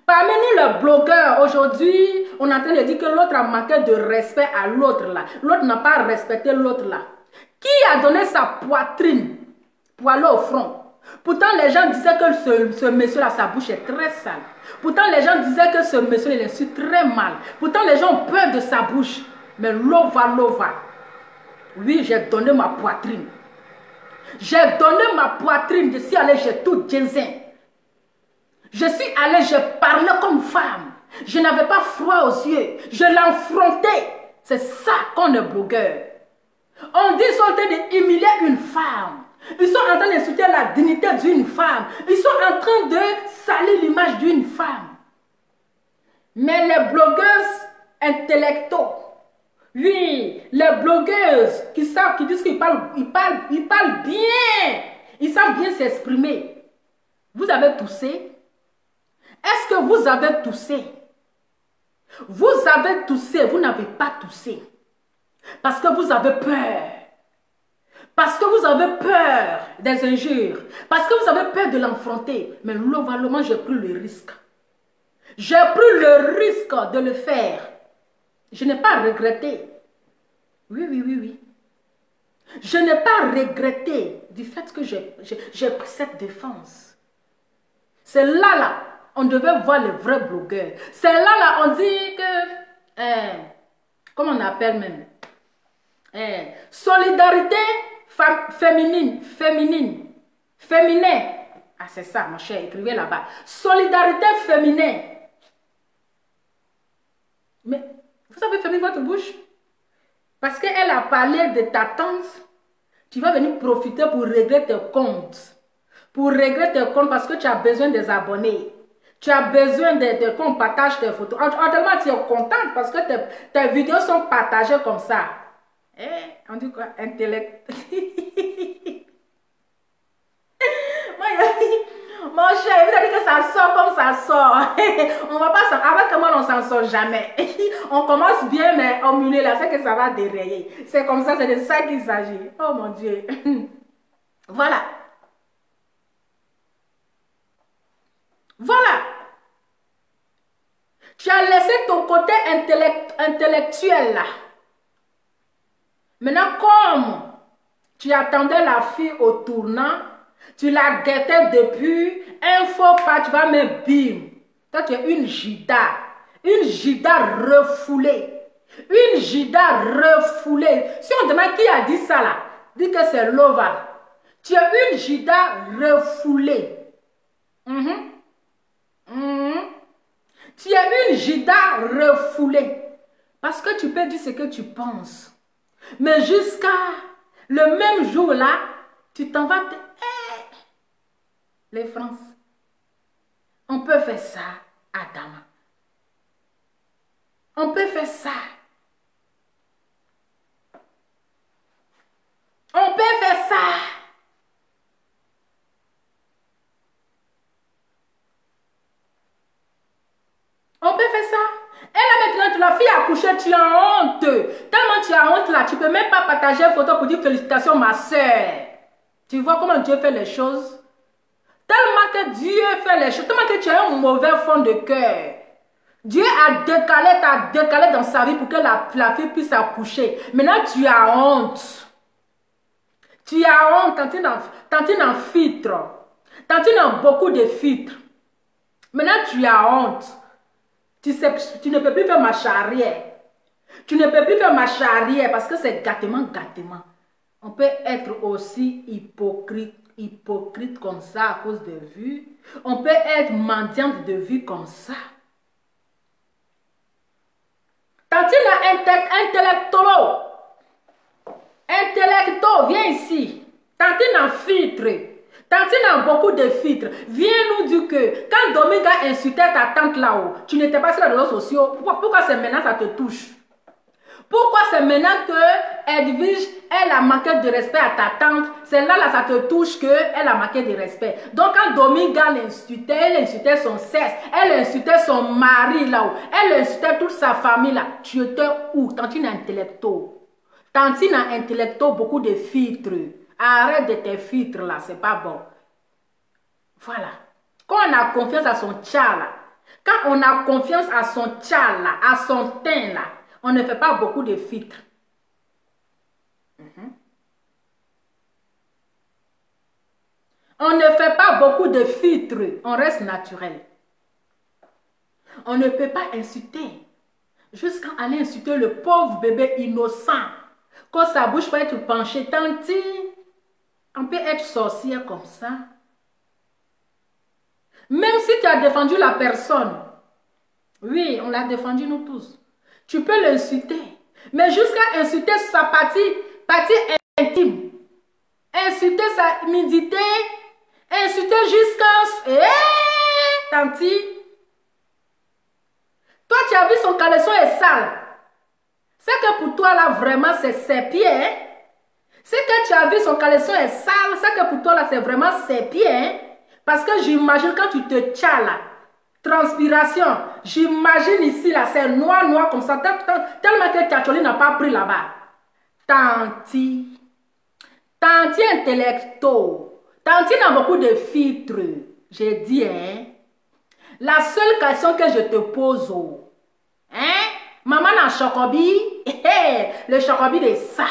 Parmi nous les blogueurs, aujourd'hui, on est en train de dire que l'autre a manqué de respect à l'autre là. L'autre n'a pas respecté l'autre là. Qui a donné sa poitrine pour aller au front? Pourtant, les gens disaient que ce monsieur-là, sa bouche est très sale. Pourtant, les gens disaient que ce monsieur, il insulte très mal. Pourtant, les gens ont peur de sa bouche. Mais lova. Oui, j'ai donné ma poitrine. J'ai donné ma poitrine. Je suis allée, j'ai tout ginseng. Je suis allée, j'ai parlé comme femme. Je n'avais pas froid aux yeux. Je l'ai affronté. C'est ça qu'on est blogueur. On dit qu'ils sont en train d'humilier une femme. Ils sont en train d'insulter la dignité d'une femme. Ils sont en train de salir l'image d'une femme. Mais les blogueuses intellectuelles, oui, les blogueuses qui savent, qui disent qu'ils parlent bien. Ils savent bien s'exprimer. Vous avez toussé? Est-ce que vous avez toussé? Vous avez toussé, vous n'avez pas toussé. Parce que vous avez peur. Parce que vous avez peur des injures. Parce que vous avez peur de l'enfronter. Mais globalement, j'ai pris le risque. J'ai pris le risque de le faire. Je n'ai pas regretté. Oui. Je n'ai pas regretté du fait que j'ai pris cette défense. C'est là, on devait voir les vrais blogueurs. C'est là, on dit que... comment on appelle même? Solidarité féminin. Ah, c'est ça, mon cher, écrivez là-bas. Solidarité féminin. Mais vous avez fermé votre bouche? Parce qu'elle a parlé de ta tante. Tu vas venir profiter pour régler tes comptes. Pour régler tes comptes parce que tu as besoin des abonnés. Tu as besoin qu'on partage tes photos. Tellement tu es contente parce que tes vidéos sont partagées comme ça. On dit quoi? Intellect. Mon cher, vous avez dit que ça sort comme ça sort. On va pas sortir. Avec moi, on s'en sort jamais. On commence bien, mais au milieu là, c'est que ça va dérayer. C'est comme ça, c'est de ça qu'il s'agit. Oh mon Dieu. Voilà. Tu as laissé ton côté intellectuel là. Maintenant, comme tu attendais la fille au tournant, tu la guettais depuis, un faux pas, tu vas me bim. Toi, tu es une gida refoulée. Une gida refoulée. Si on demande qui a dit ça là, dis que c'est Lova. Tu es une gida refoulée. Tu es une gida refoulée. Parce que tu peux dire ce que tu penses. Mais jusqu'à le même jour là, tu t'en vas te... Les France, on peut faire ça à Dama. On peut faire ça. On peut faire ça. On peut faire ça. Et là maintenant, la fille a accouché, tu as honte. Tellement tu as honte là, tu ne peux même pas partager une photo pour dire félicitations ma soeur. Tu vois comment Dieu fait les choses? Tellement que Dieu fait les choses, tellement que tu as un mauvais fond de cœur. Dieu t'a décalé dans sa vie pour que la fille puisse accoucher. Maintenant, tu as honte. Tu as honte, tantine en filtre. Tantine en beaucoup de filtres. Maintenant, tu as honte. Tu ne peux plus faire marche arrière. Tu ne peux plus faire marche arrière parce que c'est gâtement. On peut être aussi hypocrite comme ça à cause de vues. On peut être mendiante de vue comme ça. Tantine intellecto, viens ici. Tantine en filtre. Tantine a beaucoup de filtres. Viens nous dire que quand Dominique a insulté ta tante là-haut, tu n'étais pas sur les réseaux sociaux. Pourquoi c'est maintenant ça te touche? Pourquoi c'est maintenant que Edwige, elle a manqué de respect à ta tante? C'est là ça te touche qu'elle a manqué de respect. Donc quand Dominique l'insultait, elle insultait son sexe, elle insultait son mari là-haut, elle insultait toute sa famille là. Tu étais où? Tantine intellecto. Tantine intellecto, beaucoup de filtres. Arrête de tes filtres là, c'est pas bon. Voilà. Quand on a confiance à son tcha là, quand on a confiance à son tcha là, à son teint là, on ne fait pas beaucoup de filtres. On ne fait pas beaucoup de filtres, on reste naturel. On ne peut pas insulter. Jusqu'à aller insulter le pauvre bébé innocent. Quand sa bouche va être penchée, tantine. On peut être sorcière comme ça. Même si tu as défendu la personne. Oui, on l'a défendu nous tous. Tu peux l'insulter. Mais jusqu'à insulter sa partie intime. Insulter sa humidité. Insulter jusqu'à... Tanti. Toi, tu as vu son caleçon est sale. C'est que pour toi, là, vraiment, c'est ses pieds. Hein? C'est que tu as vu son caleçon est sale, c'est que pour toi là c'est vraiment ses pieds. Hein? Parce que j'imagine quand tu te tiens là, transpiration, j'imagine ici là, c'est noir comme ça, tellement que Tchatcholi n'a pas pris là-bas. Tanti intellecto, Tanti n'a beaucoup de filtres. J'ai dit, hein, la seule question que je te pose, hein, maman n'a chocobi, le chocobi de ça.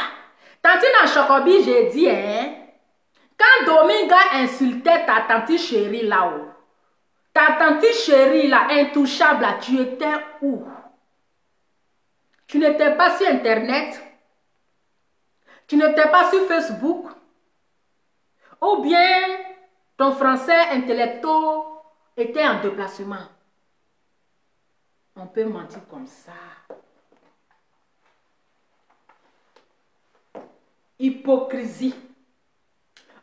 Tantine en chocobi, j'ai dit, hein, quand Dominga insultait ta tante chérie là-haut, ta tante chérie là, intouchable là, tu étais où? Tu n'étais pas sur Internet? Tu n'étais pas sur Facebook? Ou bien ton français intellecto était en déplacement? On peut mentir comme ça. Hypocrisie.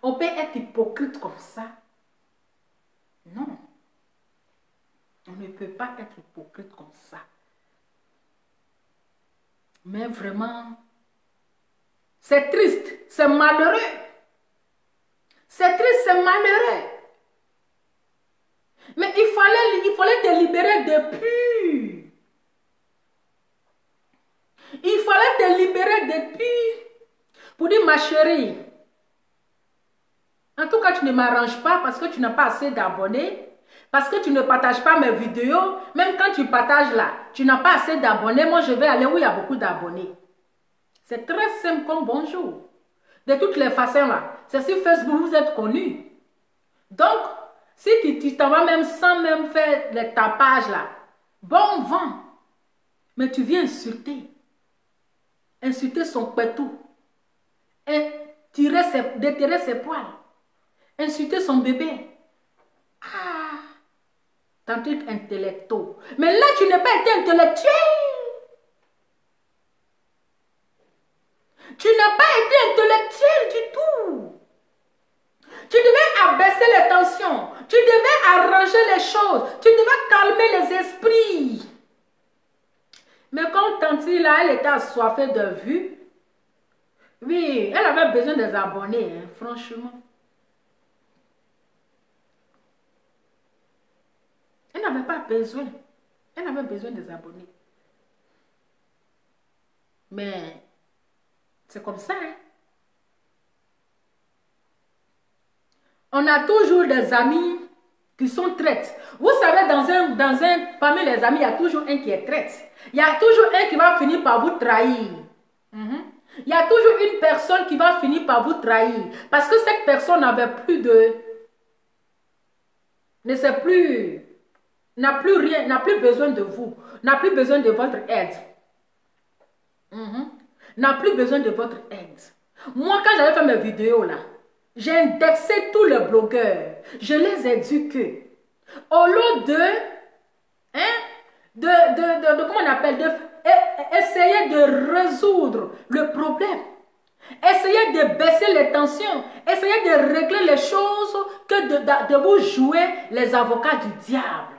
On peut être hypocrite comme ça. Non. On ne peut pas être hypocrite comme ça. Mais vraiment, c'est triste, c'est malheureux. C'est triste, c'est malheureux. Mais il fallait te libérer depuis. Il fallait te libérer depuis. Pour dire, ma chérie, en tout cas, tu ne m'arranges pas parce que tu n'as pas assez d'abonnés. Parce que tu ne partages pas mes vidéos. Même quand tu partages là, tu n'as pas assez d'abonnés. Moi, je vais aller où il y a beaucoup d'abonnés. C'est très simple comme bonjour. De toutes les façons là, c'est sur Facebook, vous êtes connus. Donc, si tu t'en vas même sans même faire les tapages là, bon vent. Mais tu viens insulter. Insulter son pétou. Et déterrer ses poils. Insulter son bébé. Ah, tant truc intellectuel. Mais là, tu n'as pas été intellectuel. Tu n'as pas été intellectuel du tout. Tu devais abaisser les tensions. Tu devais arranger les choses. Tu devais calmer les esprits. Mais quand Tanti, là, elle était assoiffée de vues, oui, elle avait besoin des abonnés, hein, franchement. Elle n'avait pas besoin. Elle avait besoin des abonnés. Mais c'est comme ça, hein. On a toujours des amis qui sont traîtres. Vous savez, parmi les amis, il y a toujours un qui est traître. Il y a toujours un qui va finir par vous trahir. Il y a toujours une personne qui va finir par vous trahir. Parce que cette personne n'avait plus de... ne sait plus... n'a plus rien, n'a plus besoin de vous. N'a plus besoin de votre aide. N'a plus besoin de votre aide. Moi, quand j'avais fait mes vidéos là, j'ai indexé tous les blogueurs. Je les ai dit que, au lieu comment on appelle, essayer de résoudre le problème, essayer de baisser les tensions, essayer de régler les choses, que de vous jouer les avocats du diable.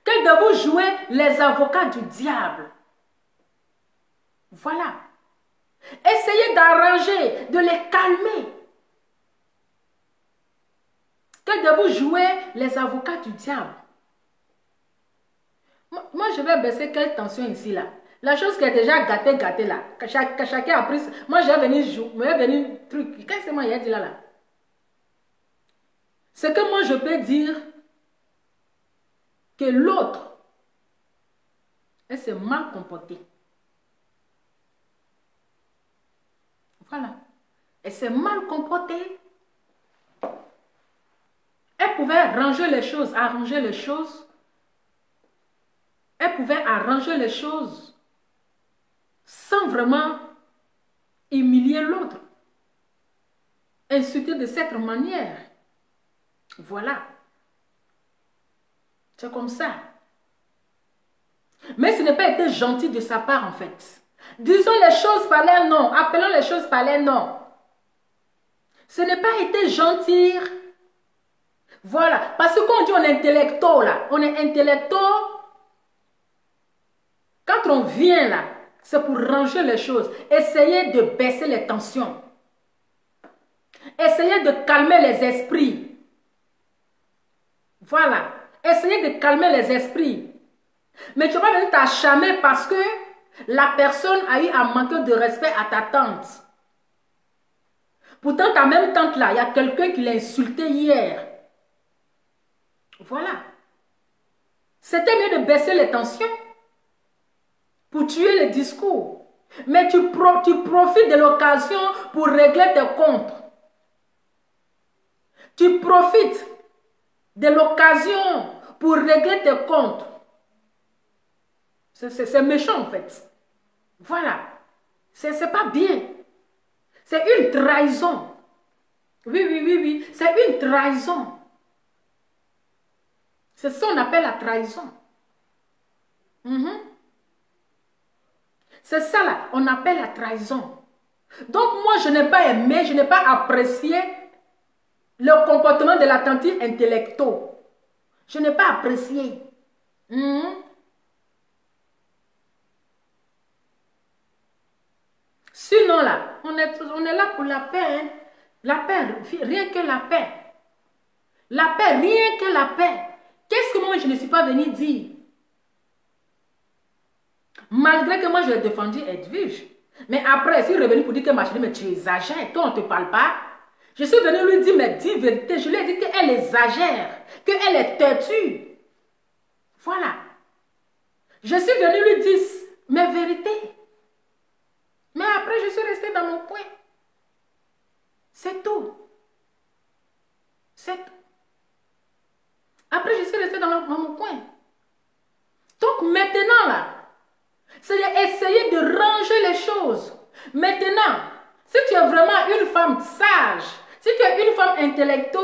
Que de vous jouer les avocats du diable. Voilà. Essayez d'arranger, de les calmer. Que de vous jouer les avocats du diable. Moi, je vais baisser quelle tension ici, là. La chose qui est déjà gâtée, là. Que chacun a pris. Moi, j'ai venu jouer, truc. Qu'est-ce que moi, il a dit là? C'est que moi, je peux dire que l'autre, elle s'est mal comportée. Voilà. Elle s'est mal comportée. Elle pouvait ranger les choses, arranger les choses. Elle pouvait arranger les choses sans vraiment humilier l'autre. Insulter de cette manière. Voilà. C'est comme ça. Mais ce n'est pas été gentil de sa part en fait. Disons les choses par leur nom. Appelons les choses par leur nom. Ce n'est pas été gentil. Voilà. Parce que quand on dit on est intellecto là, on est intellecto. Quand on vient là, c'est pour ranger les choses. Essayez de baisser les tensions. Essayez de calmer les esprits. Voilà. Essayez de calmer les esprits. Mais tu vas venir t'acharner parce que la personne a eu à manquer de respect à ta tante. Pourtant, ta même tante là, il y a quelqu'un qui l'a insulté hier. Voilà. C'était mieux de baisser les tensions pour tuer le discours. Mais tu profites de l'occasion pour régler tes comptes. Tu profites de l'occasion pour régler tes comptes. C'est méchant en fait. Voilà. C'est pas bien. C'est une trahison. Oui. C'est une trahison. C'est ça qu'on appelle la trahison. C'est ça là, on appelle la trahison. Donc moi, je n'ai pas aimé, je n'ai pas apprécié le comportement de la tante intellecto. Je n'ai pas apprécié. Sinon là, on est là pour la paix. Hein? La paix, rien que la paix. La paix, rien que la paix. Qu'est-ce que moi je ne suis pas venue dire? Malgré que moi je l'ai défendu Edwige. Mais après, si revenu pour dire que ma chérie, mais tu exagères, toi on ne te parle pas. Je suis venue lui dire, mais dis vérité. Je lui ai dit qu'elle exagère, qu'elle est têtue. Voilà. Je suis venue lui dire mes vérités. Mais après, je suis restée dans mon coin. C'est tout. C'est tout. Après, je suis restée dans mon coin. Donc maintenant, là, c'est essayer de ranger les choses. Maintenant, si tu es vraiment une femme sage, si tu es une femme intellectuelle,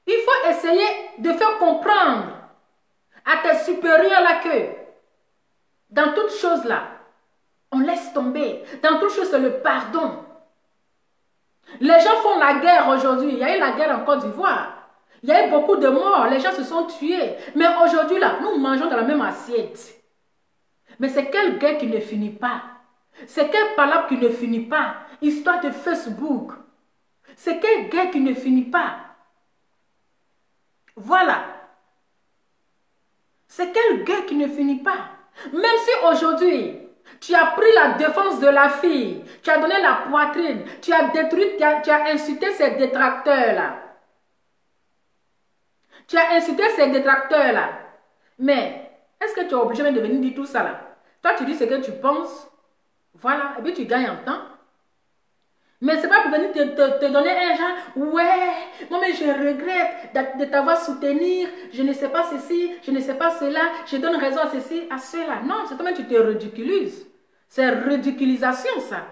il faut essayer de faire comprendre à tes supérieurs là que dans toutes choses là, on laisse tomber. Dans toutes choses, c'est le pardon. Les gens font la guerre aujourd'hui. Il y a eu la guerre en Côte d'Ivoire. Il y a eu beaucoup de morts. Les gens se sont tués. Mais aujourd'hui, là, nous mangeons dans la même assiette. Mais c'est quelle guerre qui ne finit pas? C'est quelle palabre qui ne finit pas? Histoire de Facebook. C'est quelle guerre qui ne finit pas? Voilà. C'est quelle guerre qui ne finit pas? Même si aujourd'hui, Tu as pris la défense de la fille. Tu as donné la poitrine. Tu as détruit, tu as insulté ces détracteurs-là. Tu as insulté ces détracteurs-là. Mais, est-ce que tu es obligé de venir dire tout ça là? Toi, tu dis ce que tu penses. Voilà. Et puis, tu gagnes en temps. Mais c'est pas pour venir te donner un genre, ouais, non mais je regrette de t'avoir soutenu, je ne sais pas ceci, je ne sais pas cela, je donne raison à ceci, à cela. Non, c'est toi-même tu te ridiculises. C'est ridiculisation ça.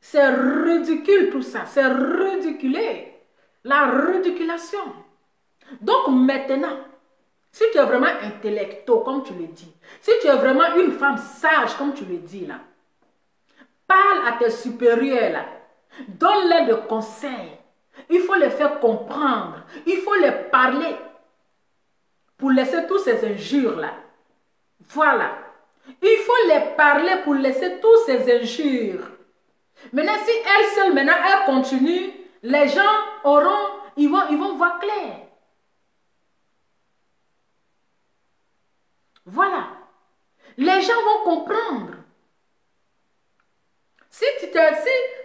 C'est ridicule tout ça, c'est ridiculé. La ridiculation. Donc maintenant, si tu es vraiment intellectuel comme tu le dis, si tu es vraiment une femme sage comme tu le dis là, parle à tes supérieurs là. Donne-les des conseils. Il faut les faire comprendre. Il faut les parler. Pour laisser tous ces injures-là. Voilà. Il faut les parler pour laisser tous ces injures. Maintenant, si elle seule, maintenant, elle continue, les gens ils vont voir clair. Voilà. Les gens vont comprendre. Si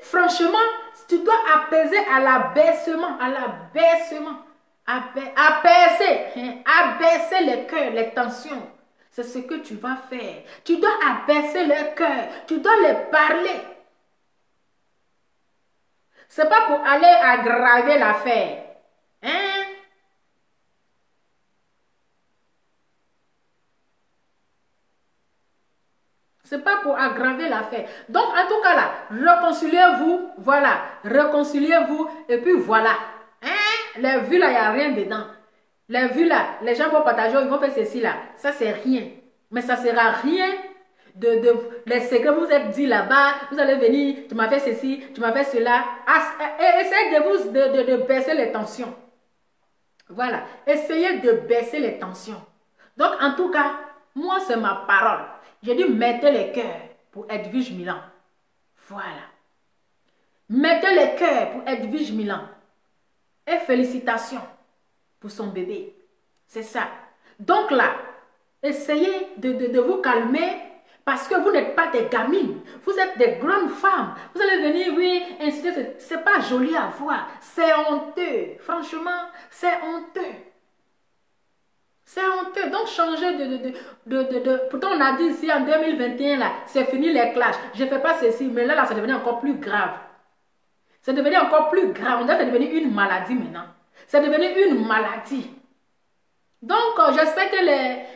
franchement, tu dois apaiser à l'abaissement, abaisser les cœurs, les tensions. C'est ce que tu vas faire. Tu dois abaisser le cœur, tu dois les parler. C'est pas pour aller aggraver l'affaire. Hein? C'est pas pour aggraver l'affaire. Donc, en tout cas là, réconciliez-vous. Voilà. Réconciliez-vous. Et puis voilà. Hein? Les vues là, il n'y a rien dedans. Les vues là, les gens vont partager, ils vont faire ceci là. Ça, c'est rien. Mais ça ne sera rien les secrets que vous êtes dit là-bas. Vous allez venir, tu m'as fait ceci, tu m'as fait cela. Essayez de baisser les tensions. Voilà. Essayez de baisser les tensions. Donc, en tout cas, moi, c'est ma parole. J'ai dit, mettez les cœurs pour Edwige Milan. Voilà. Mettez les cœurs pour Edwige Milan. Et félicitations pour son bébé. C'est ça. Donc là, essayez de vous calmer parce que vous n'êtes pas des gamines. Vous êtes des grandes femmes. Vous allez venir, oui, insulter. C'est pas joli à voir. C'est honteux. Franchement, c'est honteux. C'est honteux. Donc, changer Pourtant, on a dit ici en 2021, là, c'est fini les clashs. Je ne fais pas ceci. Mais là, c'est devenu encore plus grave. C'est devenu encore plus grave. On dirait que c'est devenu une maladie maintenant. C'est devenu une maladie. Donc, j'espère que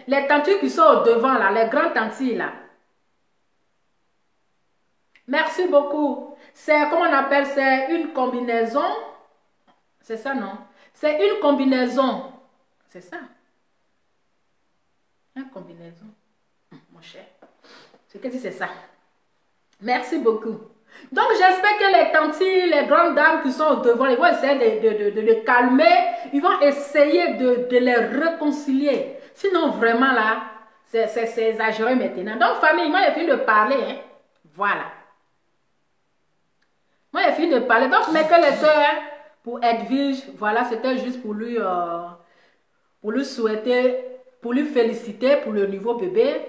les tantis qui sont au devant, là, les grands tantis, là. Merci beaucoup. C'est, comment on appelle, c'est une combinaison. C'est ça, non? C'est une combinaison. C'est ça. Une combinaison. Mon cher. Ce que c'est ça. Merci beaucoup. Donc, j'espère que les tantis, les grandes dames qui sont devant, ils vont essayer de les calmer. Ils vont essayer de les réconcilier. Sinon, vraiment, là, c'est exagéré maintenant. Donc, famille, moi, j'ai fini de parler. Hein. Voilà. Moi, j'ai fini de parler. Donc, mettez les cœurs pour Edwige. Voilà, c'était juste pour lui souhaiter, pour lui féliciter pour le nouveau bébé.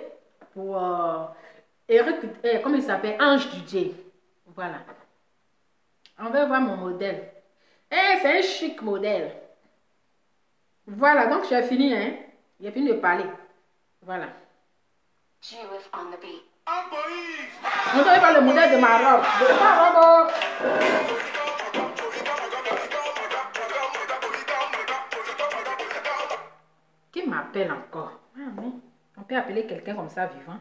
Pour Eric, comment il s'appelle? Ange du Dieu. Voilà. On va voir mon modèle. C'est un chic modèle. Voilà, donc j'ai fini, hein. J'ai fini de parler. Voilà. On va voir le modèle de ma robe. De ma robe. Qui m'appelle encore? Ah non. On peut appeler quelqu'un comme ça vivant.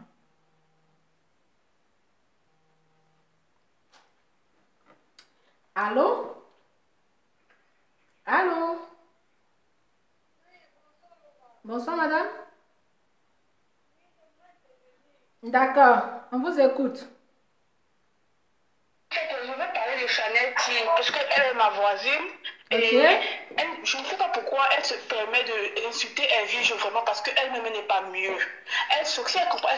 Allô? Allô? Bonsoir, madame. D'accord, on vous écoute. Je vais parler de Chanel parce qu'elle est ma voisine. Okay. Et je ne sais pas pourquoi elle se permet d'insulter Edwige vraiment parce qu'elle-même n'est pas mieux. Elle se sait, elle comprend.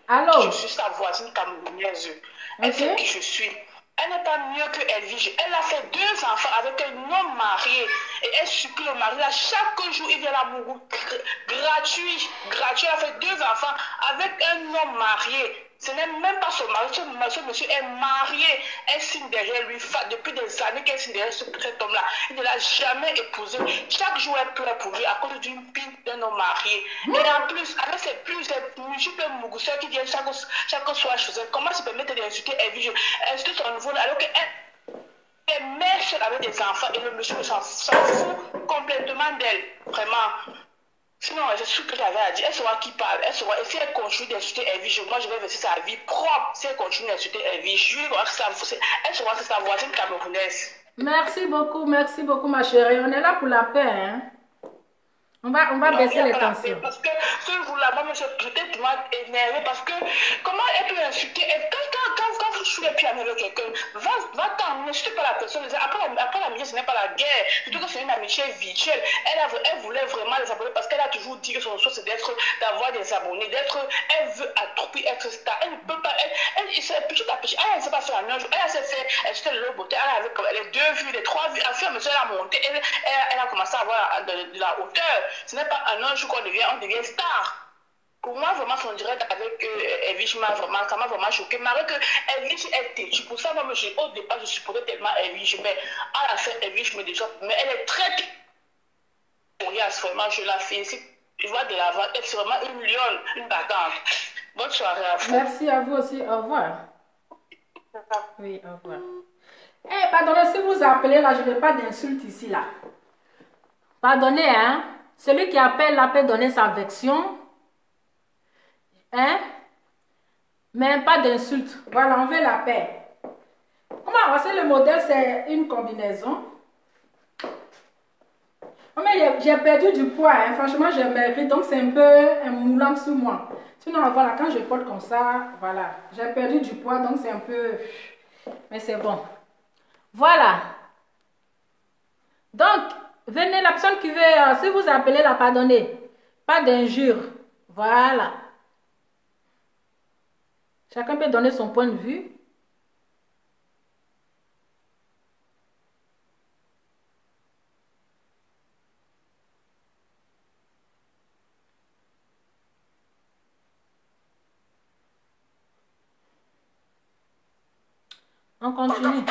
Allô? Je suis sa voisine camerounaise. Elle sait qui je suis. Elle n'est pas mieux que Edwige. Elle a fait 2 enfants avec un homme marié. Et elle supplie le mari. Chaque jour, il vient la mourir gratuit. Elle a fait 2 enfants avec un homme marié. Ce n'est même pas son mari. Ce monsieur est marié. Elle signe derrière lui. Depuis des années qu'elle signe derrière cet homme-là. Il ne l'a jamais épousé. Chaque jour, elle pleure pour lui à cause d'une pine d'un homme marié. Et en plus, avec ses multiples mougousseurs qui viennent chaque soir chez elle, comment se permettre d'insulter Evie, insulter son nouveau alors qu'elle est mère seule avec des enfants et le monsieur s'en fout complètement d'elle. Vraiment. Sinon, c'est ce que j'avais à dire. Elle saura qui parle. Elle saura. Et si elle continue d'insulter Evie, moi je vais laisser sa vie propre. Si elle continue d'insulter Evie, je vais voir que elle saura que c'est sa voisine camerounaise. Merci beaucoup, ma chérie. On est là pour la paix, hein. On va baisser les tensions. Parce que ce jour-là, moi, j'étais tellement énervée parce que comment elle peut insulter? Quand vous jouez plus avec quelqu'un, va t'emmener, n'insulte pas la personne. Après l'amitié, ce n'est pas la guerre. Surtout que c'est une amitié virtuelle. Elle voulait vraiment les abonnés parce qu'elle a toujours dit que son choix, c'est d'avoir des abonnés, elle veut à tout prix être star. Elle ne peut pas, petit à petit, elle ne sait pas faire un jour. Elle s'est fait, elle s'était le beauté, elle avait les 2 vues, les 3 vues, à fur et à mesure, elle a monté, elle a commencé à avoir de la hauteur. Ce n'est pas un jour qu'on devient star. Pour moi, vraiment, son direct avec Evich ça m'a vraiment choqué. Malgré que Evich est têtue. Pour ça, moi, au départ, je supportais tellement Evich. Mais à la fin, Evich me déçoit. Mais elle est très coriace, vraiment, je la félicite. Je vois de l'avant, elle est vraiment une lionne, une battante. Bonne soirée à vous. Merci à vous aussi. Au revoir. Oui, au revoir. Eh, pardonnez, si vous appelez là, je ne veux pas d'insultes ici, là. Pardonnez, hein. Celui qui appelle là peut donner sa version. Hein? Mais pas d'insultes. Voilà, on veut la paix. Comment c'est le modèle? C'est une combinaison. Oh, mais j'ai perdu du poids, hein. Franchement, j'ai maigri, donc c'est un peu un moulant sur moi. Sinon, voilà, quand je porte comme ça, voilà, j'ai perdu du poids, donc c'est un peu... Mais c'est bon. Voilà. Donc, venez, la personne qui veut, si vous appelez, la pardonnez. Pas d'injures. Voilà. Chacun peut donner son point de vue. On continue.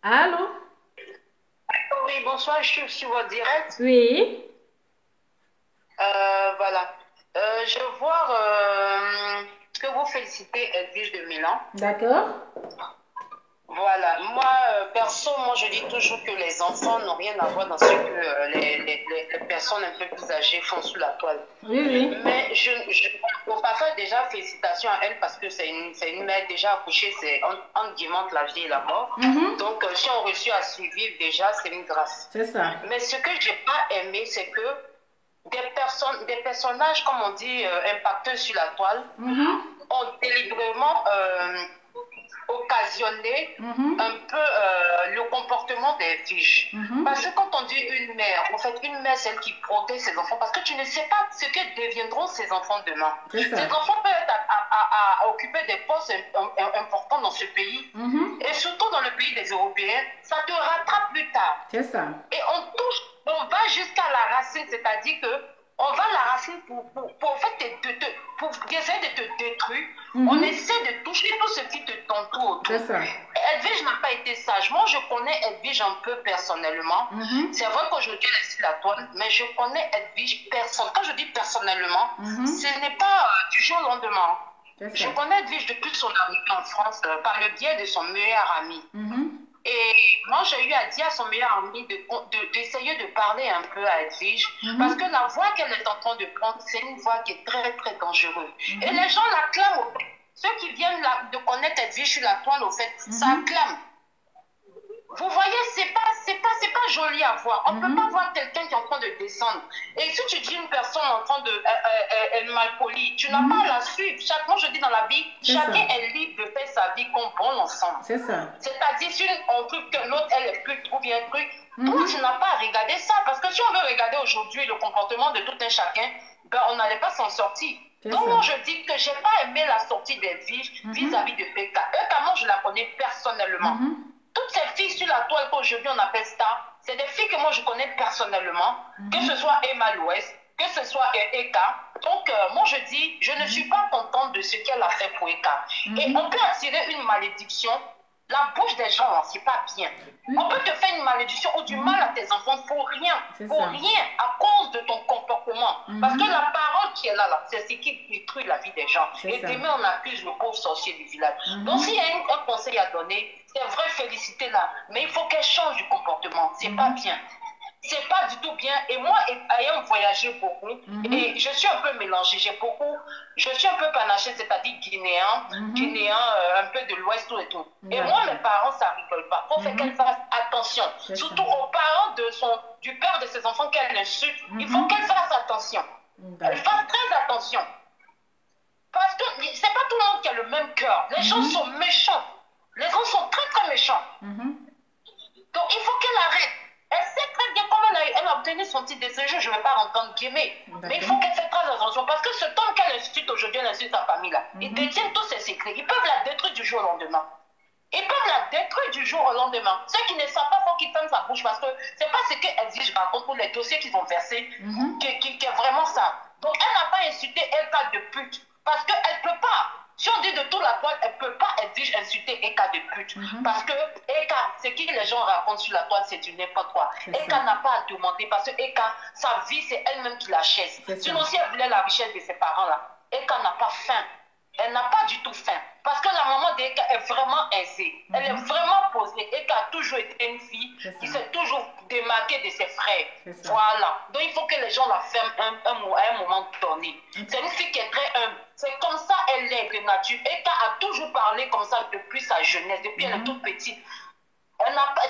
Allô? Oui, bonsoir, je suis sur votre direct. Oui. Voilà. Je vois que vous félicitez Edwige de Milan. D'accord. Voilà. Moi, perso, je dis toujours que les enfants n'ont rien à voir dans ce que les personnes un peu plus âgées font sous la toile. Oui, oui. Mais au parfait, déjà, félicitations à elle parce que c'est une mère déjà accouchée, c'est entre guillemets la vie et la mort. Donc, si on réussit à survivre, déjà, c'est une grâce. C'est ça. Mais ce que je n'ai pas aimé, c'est que des personnages, comme on dit, impacteux sur la toile, ont délibérément occasionné un peu le comportement des fiches. Parce que quand on dit une mère, en fait, une mère, c'est elle qui protège ses enfants, parce que tu ne sais pas ce que deviendront ses enfants demain. Ces enfants peuvent être à occuper des postes importants dans ce pays, et surtout dans le pays des Européens, ça te rattrape plus tard. C'est ça. Et on va jusqu'à la racine, c'est-à-dire que on va à la racine pour pour essayer de te détruire, on essaie de toucher tout ce qui te t'entoure. Edwige n'a pas été sage. Moi, je connais Edwige un peu personnellement. C'est vrai qu'aujourd'hui, elle est sur la toile, mais je connais Edwige personnellement. Quand je dis personnellement, ce n'est pas du jour au lendemain. Je connais Edwige depuis son arrivée en France par le biais de son meilleur ami. Et moi, j'ai eu à dire à son meilleur ami d'essayer de parler un peu à Edwige, parce que la voix qu'elle est en train de prendre, c'est une voix qui est très, très dangereuse. Et les gens l'acclament au fait. Ceux qui viennent de connaître Edwige sur la toile, au fait, ça acclame. Vous voyez, c'est pas joli à voir. On ne peut pas voir quelqu'un qui est en train de descendre. Et si tu dis une personne en train de être mal polie, tu n'as pas à la suivre. Moi, je dis dans la vie, chacun est libre de faire sa vie comme bon ensemble. C'est ça. C'est-à-dire, si on trouve que l'autre, elle est plus trop bien truc, toi, tu n'as pas à regarder ça. Parce que si on veut regarder aujourd'hui le comportement de tout un chacun, ben, on n'allait pas s'en sortir. Donc, moi, je dis que je n'ai pas aimé la sortie d'Edwige vis-à-vis de Eka. Eka, moi, je la connais personnellement. Toutes ces filles sur la toile qu'aujourd'hui on appelle star, c'est des filles que moi je connais personnellement, que ce soit Emma Louest, que ce soit Eka. Donc moi je dis, je ne suis pas contente de ce qu'elle a fait pour Eka. Et on peut attirer une malédiction. La bouche des gens, c'est pas bien. On peut te faire une malédiction ou du mal à tes enfants pour rien, à cause de ton comportement. Parce que la parole qui est là, c'est ce qui détruit la vie des gens. Et demain, on accuse le pauvre sorcier du village. Donc, s'il y a un conseil à donner, c'est vrai, féliciter-la. Mais il faut qu'elle change du comportement. C'est pas bien. C'est pas du tout bien. Et moi, ayant voyagé beaucoup, et je suis un peu mélangée, je suis un peu panachée, c'est-à-dire guinéen, un peu de l'ouest, tout et tout. Et moi, mes parents, ça rigole pas. Il faut faire qu'elle fasse attention. Surtout aux parents du père de ses enfants qu'elle insulte. Il faut qu'elle fasse attention. Elle fasse très attention. Parce que c'est pas tout le monde qui a le même cœur. Les gens sont méchants. Les gens sont très, très méchants. Donc, il faut qu'elle arrête. Elle sait très bien comment elle a obtenu son titre de séjour. Je ne vais pas entendre guillemets. Mais il faut qu'elle fasse très attention. Parce que ce temps qu'elle insulte aujourd'hui, elle insulte sa famille là. Ils détiennent tous ses secrets. Ils peuvent la détruire du jour au lendemain. Ils peuvent la détruire du jour au lendemain. Ceux qui ne savent pas, il faut qu'ils ferment sa bouche. Parce que ce n'est pas ce qu'elle dit, je raconte pour les dossiers qu'ils ont versés, qui est vraiment ça. Donc elle n'a pas insulté Eka de pute. Parce qu'elle ne peut pas. Si on dit de tout la toile, elle ne peut pas insulter Eka de pute. Parce que Eka, ce que les gens racontent sur la toile, c'est du n'importe quoi. Eka n'a pas à demander parce que Eka, sa vie, c'est elle-même qui la chasse. Sinon, si elle voulait la richesse de ses parents, là, Eka n'a pas faim. Elle n'a pas du tout faim. Parce que la maman d'Eka est vraiment aisée. Elle est vraiment posée. Eka a toujours été une fille qui s'est toujours démarquée de ses frères. Voilà. Donc il faut que les gens la ferment à un moment donné. C'est une fille qui est très humble. C'est comme ça elle est de nature. Eka a toujours parlé comme ça depuis sa jeunesse, depuis elle est toute petite.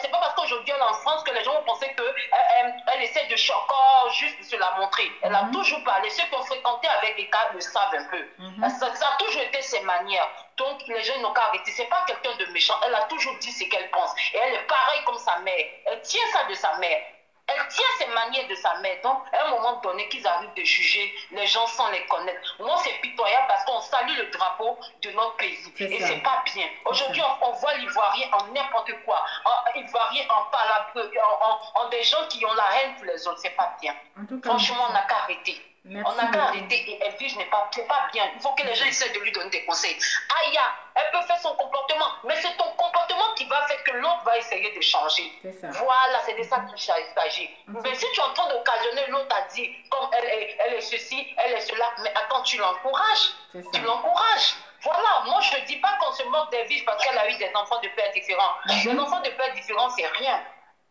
C'est pas parce qu'aujourd'hui elle est en France que les gens vont penser qu'elle essaie de encore juste de se la montrer. Elle a toujours parlé. Ceux qui ont fréquenté avec Eka le savent un peu. Ça a toujours été ses manières. Donc les gens n'ont qu'à arrêter. C'est pas quelqu'un de méchant. Elle a toujours dit ce qu'elle pense. Et elle est pareille comme sa mère. Elle tient ça de sa mère. Elle tient ses manières de sa mère. Donc, à un moment donné, qu'ils arrivent de juger les gens sans les connaître. Moi, c'est pitoyable parce qu'on salue le drapeau de notre pays. Et c'est pas bien. Aujourd'hui, on voit l'Ivoirien en n'importe quoi. L'Ivoirien en palabre, en des gens qui ont la haine pour les autres. C'est pas bien. Franchement, on n'a qu'à arrêter. On n'a qu'à arrêter et Edwige n'est pas bien. Il faut que les gens essaient de lui donner des conseils. Aya, elle peut faire son comportement, mais c'est ton comportement qui va faire que l'autre va essayer de changer. Voilà, c'est de ça qu'il s'agit. Mais si tu es en train d'occasionner l'autre à dire, comme elle est ceci, elle est cela, mais attends, tu l'encourages. Tu l'encourages. Voilà, moi je ne dis pas qu'on se moque d'Edwige parce qu'elle a eu des enfants de pères différents. Les enfants de pères différents, c'est rien.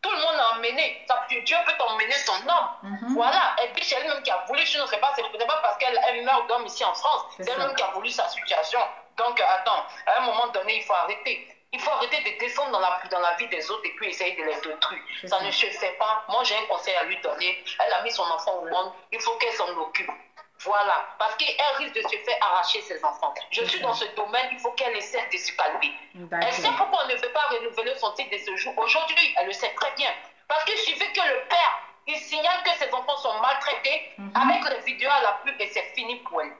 Tout le monde a emmené. Dieu peut t'emmener son homme. Voilà. Et puis c'est elle-même qui a voulu. Je ne sais pas, c'est pas parce qu'elle meurt d'homme ici en France. C'est elle-même qui a voulu sa situation. Donc attends, à un moment donné, il faut arrêter. Il faut arrêter de descendre dans la vie des autres et puis essayer de les détruire. Ça ne se fait pas. Moi, j'ai un conseil à lui donner. Elle a mis son enfant au monde. Il faut qu'elle s'en occupe. Voilà, parce qu'elle risque de se faire arracher ses enfants. Je suis dans ce domaine, il faut qu'elle essaie de se calmer. Elle sait pourquoi on ne veut pas renouveler son titre de séjour. Aujourd'hui, elle le sait très bien. Parce qu'il suffit que le père, il signale que ses enfants sont maltraités avec les vidéos à la pub et c'est fini pour elle.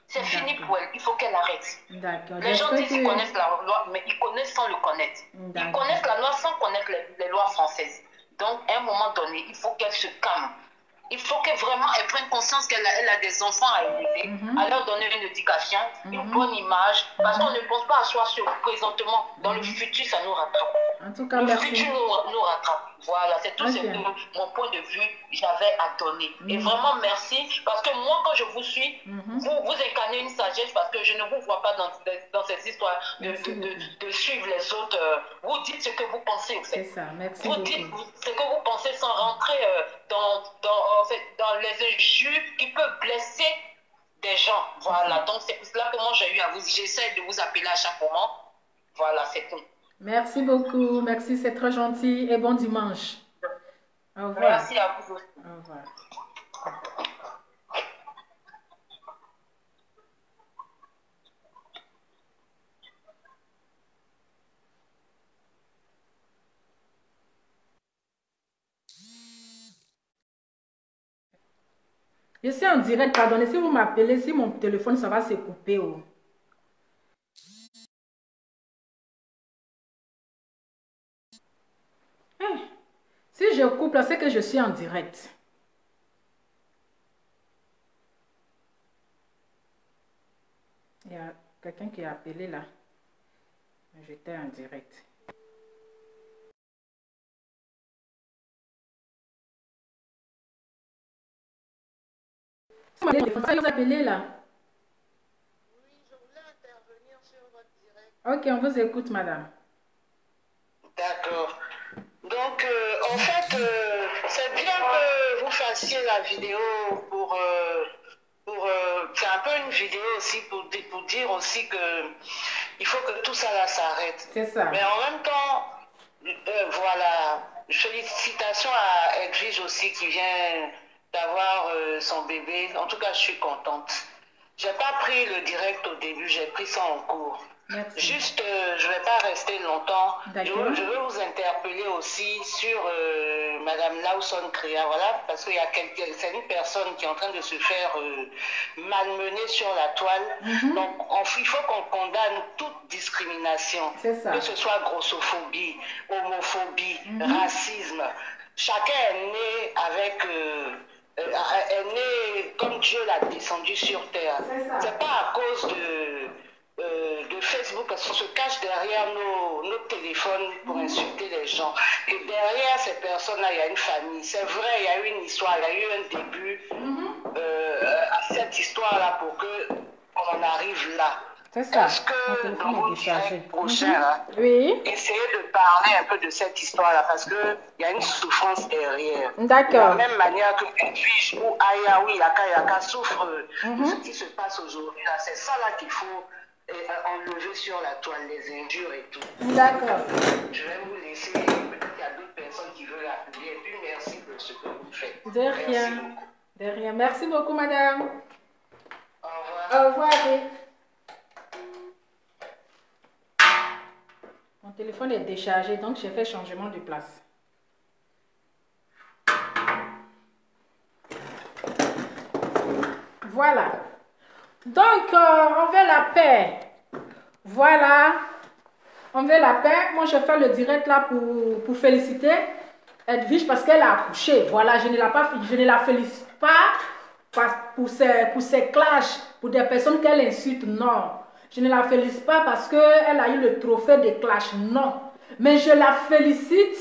C'est fini pour elle, il faut qu'elle arrête. Les gens disent qu'ils connaissent la loi, mais ils connaissent sans le connaître. Ils connaissent la loi sans connaître les lois françaises. Donc, à un moment donné, il faut qu'elle se calme. il faut que vraiment elle prenne conscience qu'elle a des enfants à élever, à leur donner une éducation, une bonne image, parce qu'on ne pense pas à soi sur présentement. Dans le futur, ça nous rattrape. En tout cas, le merci. futur nous rattrape. Voilà, c'est tout ce que mon point de vue j'avais à donner. Et vraiment merci, parce que moi, quand je vous suis, vous incarnez une sagesse, parce que je ne vous vois pas dans ces histoires de suivre les autres. Vous dites ce que vous pensez, en fait. C'est ça, merci vous beaucoup. dites ce que vous pensez sans rentrer dans les injures qui peuvent blesser des gens. Voilà, donc c'est pour cela que moi j'ai eu à vous, j'essaie de vous appeler à chaque moment. Voilà, c'est tout. Merci beaucoup, merci, c'est très gentil et bon dimanche. Au revoir. Merci à vous aussi. Au revoir. Je suis en direct, pardonnez, si vous m'appelez, si mon téléphone, ça va se couper. Oh. Si je coupe, c'est que je suis en direct. Il y a quelqu'un qui a appelé là. J'étais en direct. Vous avez appelé là. Oui, je voulais intervenir sur votre direct. Ok, on vous écoute, madame. D'accord. Donc, en fait, c'est bien que vous fassiez la vidéo pour c'est un peu une vidéo aussi pour dire aussi que il faut que tout ça là s'arrête. C'est ça. Mais en même temps, voilà, félicitations à Edwige aussi qui vient d'avoir son bébé. En tout cas, je suis contente. J'ai pas pris le direct au début, j'ai pris ça en cours. Merci. Juste, je ne vais pas rester longtemps. Je veux vous interpeller aussi sur Madame Lawson Crea, voilà, parce qu'il y a c'est une personne qui est en train de se faire malmener sur la toile. Donc, il faut qu'on condamne toute discrimination, que ce soit grossophobie, homophobie, racisme. Chacun est né avec... est né comme Dieu l'a descendu sur terre. C'est pas à cause de Facebook, parce qu'on se cache derrière nos téléphones pour insulter les gens. Et derrière ces personnes-là, il y a une famille. C'est vrai, il y a eu une histoire, il y a eu un début à cette histoire-là pour qu'on en arrive là. C'est ça. Est-ce que dans vos directs prochains, essayez de parler un peu de cette histoire-là, parce qu'il y a une souffrance derrière. D'accord. De la même manière que Edwige ou Aya, oui, Yaka souffre de ce qui se passe aujourd'hui. C'est ça là qu'il faut enlever sur la toile, les injures et tout. D'accord. Je vais vous laisser, peut-être qu'il y a d'autres personnes qui veulent appeler, et puis merci de ce que vous faites. De rien. De rien. Merci beaucoup, madame. Au revoir. Au revoir. Mon téléphone est déchargé, donc j'ai fait changement de place. Voilà. Donc, on veut la paix. Voilà. On veut la paix. Moi, je fais le direct là pour féliciter Edwige parce qu'elle a accouché. Voilà, je ne la félicite pas pour ses clashs, pour des personnes qu'elle insulte. Non. Je ne la félicite pas parce qu'elle a eu le trophée de clash. Non. Mais je la félicite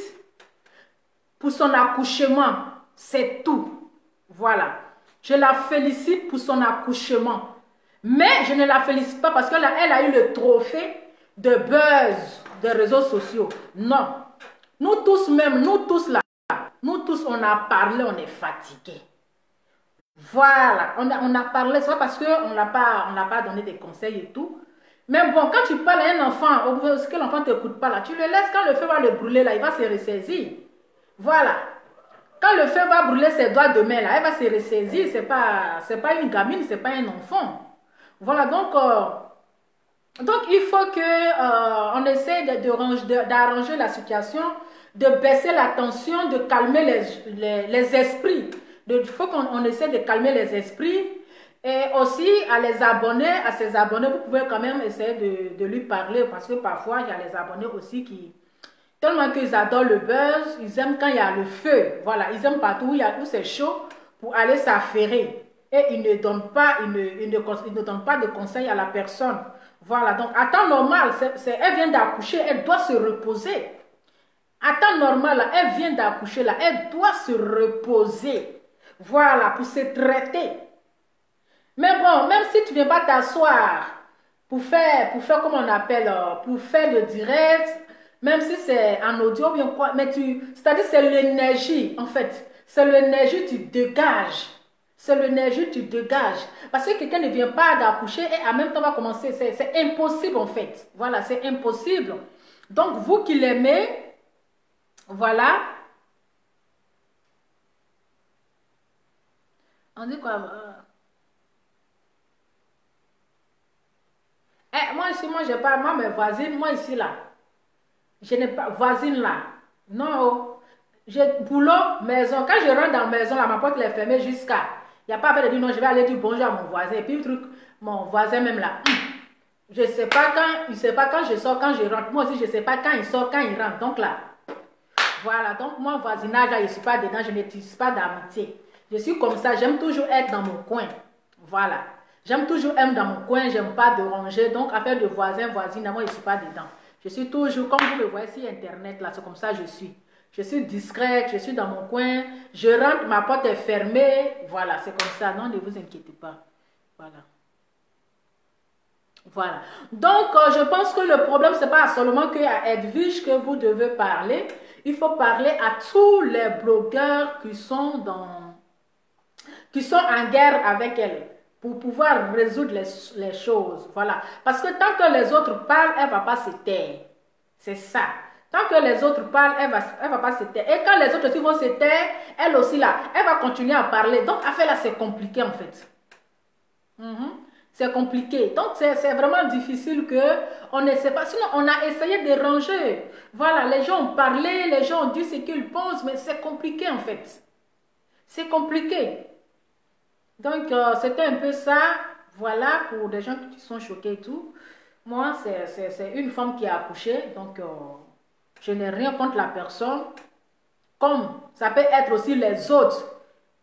pour son accouchement. C'est tout. Voilà. Je la félicite pour son accouchement. Mais je ne la félicite pas parce qu'elle a eu le trophée de buzz des réseaux sociaux. Non. Nous tous même, nous tous là, nous tous on a parlé, on est fatigués. Voilà, on a parlé, c'est pas parce qu'on n'a pas donné des conseils et tout. Mais bon, quand tu parles à un enfant, que l'enfant ne t'écoute pas là, tu le laisses, quand le feu va le brûler là, il va se ressaisir. Voilà. Quand le feu va brûler ses doigts de main là, elle va se ressaisir. C'est pas une gamine, c'est pas un enfant. Voilà, donc il faut que on essaie d'arranger la situation, de baisser la tension, de calmer les esprits. Il faut qu'on essaie de calmer les esprits. Et aussi à ses abonnés, vous pouvez quand même essayer de lui parler parce que parfois il y a les abonnés aussi qui, tellement qu'ils adorent le buzz, ils aiment quand il y a le feu. Voilà, ils aiment partout où c'est chaud pour aller s'affairer. Et il ne donne pas, il ne donne pas de conseils à la personne. Voilà, donc à temps normal, elle vient d'accoucher, elle doit se reposer. À temps normal, là, elle vient d'accoucher, là, elle doit se reposer. Voilà, pour se traiter. Mais bon, même si tu ne viens pas t'asseoir pour faire, comment on appelle, pour faire le direct, même si c'est en audio, bien quoi, mais c'est-à-dire c'est l'énergie, en fait. C'est l'énergie que tu dégages. C'est l'énergie que tu dégages. Parce que quelqu'un ne vient pas d'accoucher et en même temps va commencer. C'est impossible, en fait. Voilà, c'est impossible. Donc, vous qui l'aimez, voilà. On dit quoi? Moi ici, moi j'ai pas, moi mes voisines, moi ici là, je n'ai pas, voisine là, non, j'ai boulot, maison, quand je rentre dans la maison là, ma porte est fermée jusqu'à, il n'y a pas à de dire non, je vais aller dire bonjour à mon voisin, et puis le truc, mon voisin même là, je sais pas quand, il sait pas quand je sors, quand je rentre, moi aussi je sais pas quand il sort, quand il rentre, donc là, voilà, donc moi voisinage là, je ne suis pas dedans, je n'utilise pas d'amitié, je suis comme ça, j'aime toujours être dans mon coin, voilà. J'aime toujours être dans mon coin, j'aime pas déranger. Donc, affaire de voisin, voisine, moi, je ne suis pas dedans. Je suis toujours, comme vous me voyez sur Internet, là, c'est comme ça je suis. Je suis discrète, je suis dans mon coin. Je rentre, ma porte est fermée. Voilà, c'est comme ça. Non, ne vous inquiétez pas. Voilà. Voilà. Donc, je pense que le problème, ce n'est pas seulement qu'à Edwige que vous devez parler. Il faut parler à tous les blogueurs qui sont en guerre avec elle, pour pouvoir résoudre les choses. Voilà. Parce que tant que les autres parlent, elle ne va pas se taire. C'est ça. Tant que les autres parlent, elle va pas se taire. Et quand les autres aussi vont se taire, elle aussi là, elle va continuer à parler. Donc, affaire là, c'est compliqué en fait. C'est compliqué. Donc, c'est vraiment difficile qu'on ne sait pas. Sinon, on a essayé de ranger. Voilà, les gens ont parlé, les gens ont dit ce qu'ils pensent, mais c'est compliqué en fait. C'est compliqué. Donc, c'était un peu ça. Voilà, pour des gens qui sont choqués et tout. Moi, c'est une femme qui a accouché. Donc, je n'ai rien contre la personne. Comme ça peut être aussi les autres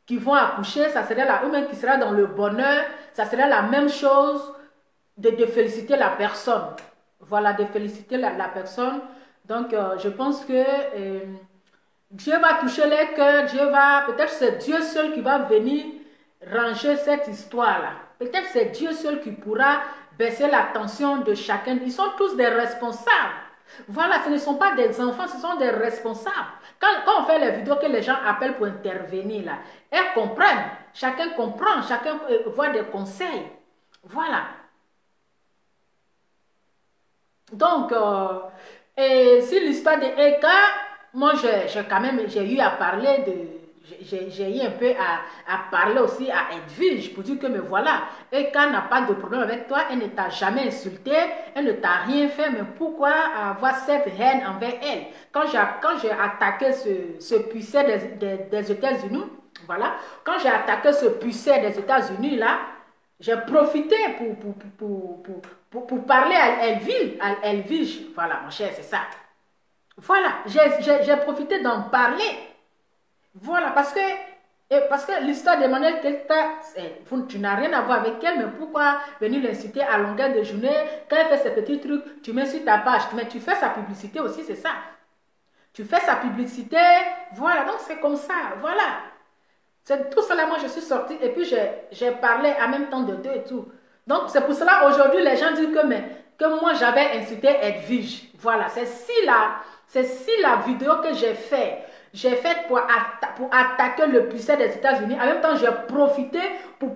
qui vont accoucher. Ça serait la humaine qui sera dans le bonheur. Ça serait la même chose de féliciter la personne. Voilà, de féliciter la personne. Donc, je pense que Dieu va toucher les cœurs. Peut-être c'est Dieu seul qui va venir ranger cette histoire-là. Peut-être c'est Dieu seul qui pourra baisser la tension de chacun. Ils sont tous des responsables. Voilà, ce ne sont pas des enfants, ce sont des responsables. Quand on fait les vidéos que les gens appellent pour intervenir, là, elles comprennent. Chacun comprend, chacun voit des conseils. Voilà. Donc, et si l'histoire de Eka, moi, j'ai eu à parler de... J'ai eu un peu à parler aussi à Edwige pour dire que, mais voilà, Eka n'a pas de problème avec toi, elle ne t'a jamais insulté, elle ne t'a rien fait, mais pourquoi avoir cette haine envers elle? Quand j'ai attaqué ce puissant des États-Unis, voilà, quand j'ai attaqué ce puissant des États-Unis, là, j'ai profité pour parler à Edwige, voilà, mon cher, c'est ça. Voilà, j'ai profité d'en parler. Voilà, parce que l'histoire d'Emmanuel Kelta, tu n'as rien à voir avec elle, mais pourquoi venir l'insulter à longueur de journée? Quand elle fait ces petits trucs, tu mets sur ta page, mais tu fais sa publicité aussi, c'est ça. Tu fais sa publicité, voilà, donc c'est comme ça, voilà. C'est tout cela, moi je suis sortie et puis j'ai parlé en même temps de deux et tout. Donc c'est pour cela aujourd'hui les gens disent que moi j'avais insulté Edwige. Voilà, c'est si la vidéo que j'ai faite pour attaquer le puissant des États-Unis. En même temps, j'ai profité pour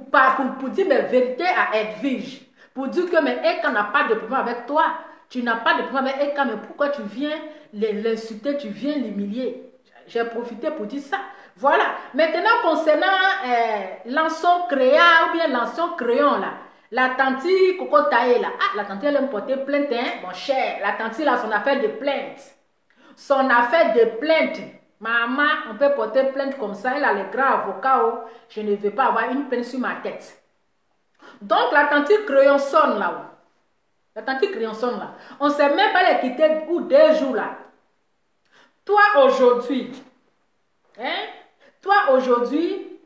dire mes vérités à Edwige. Pour dire que mais Eka n'a pas de problème avec toi. Tu n'as pas de problème avec Eka, mais pourquoi tu viens l'insulter, tu viens l'humilier? J'ai profité pour dire ça. Voilà. Maintenant, concernant l'ancien créa ou bien l'ancien crayon là. La tante Coco Tae là. Ah, la tante elle aime porter plainte, hein, mon cher. La tante là, son affaire de plainte. Son affaire de plainte. Maman, on peut porter plainte comme ça. Elle a les grands avocats. Oh, je ne veux pas avoir une peine sur ma tête. Donc, la tante crayon sonne là. La tante crayon sonne là. On ne sait même pas les quitter ou 2 jours là. Toi aujourd'hui, hein? Toi aujourd'hui,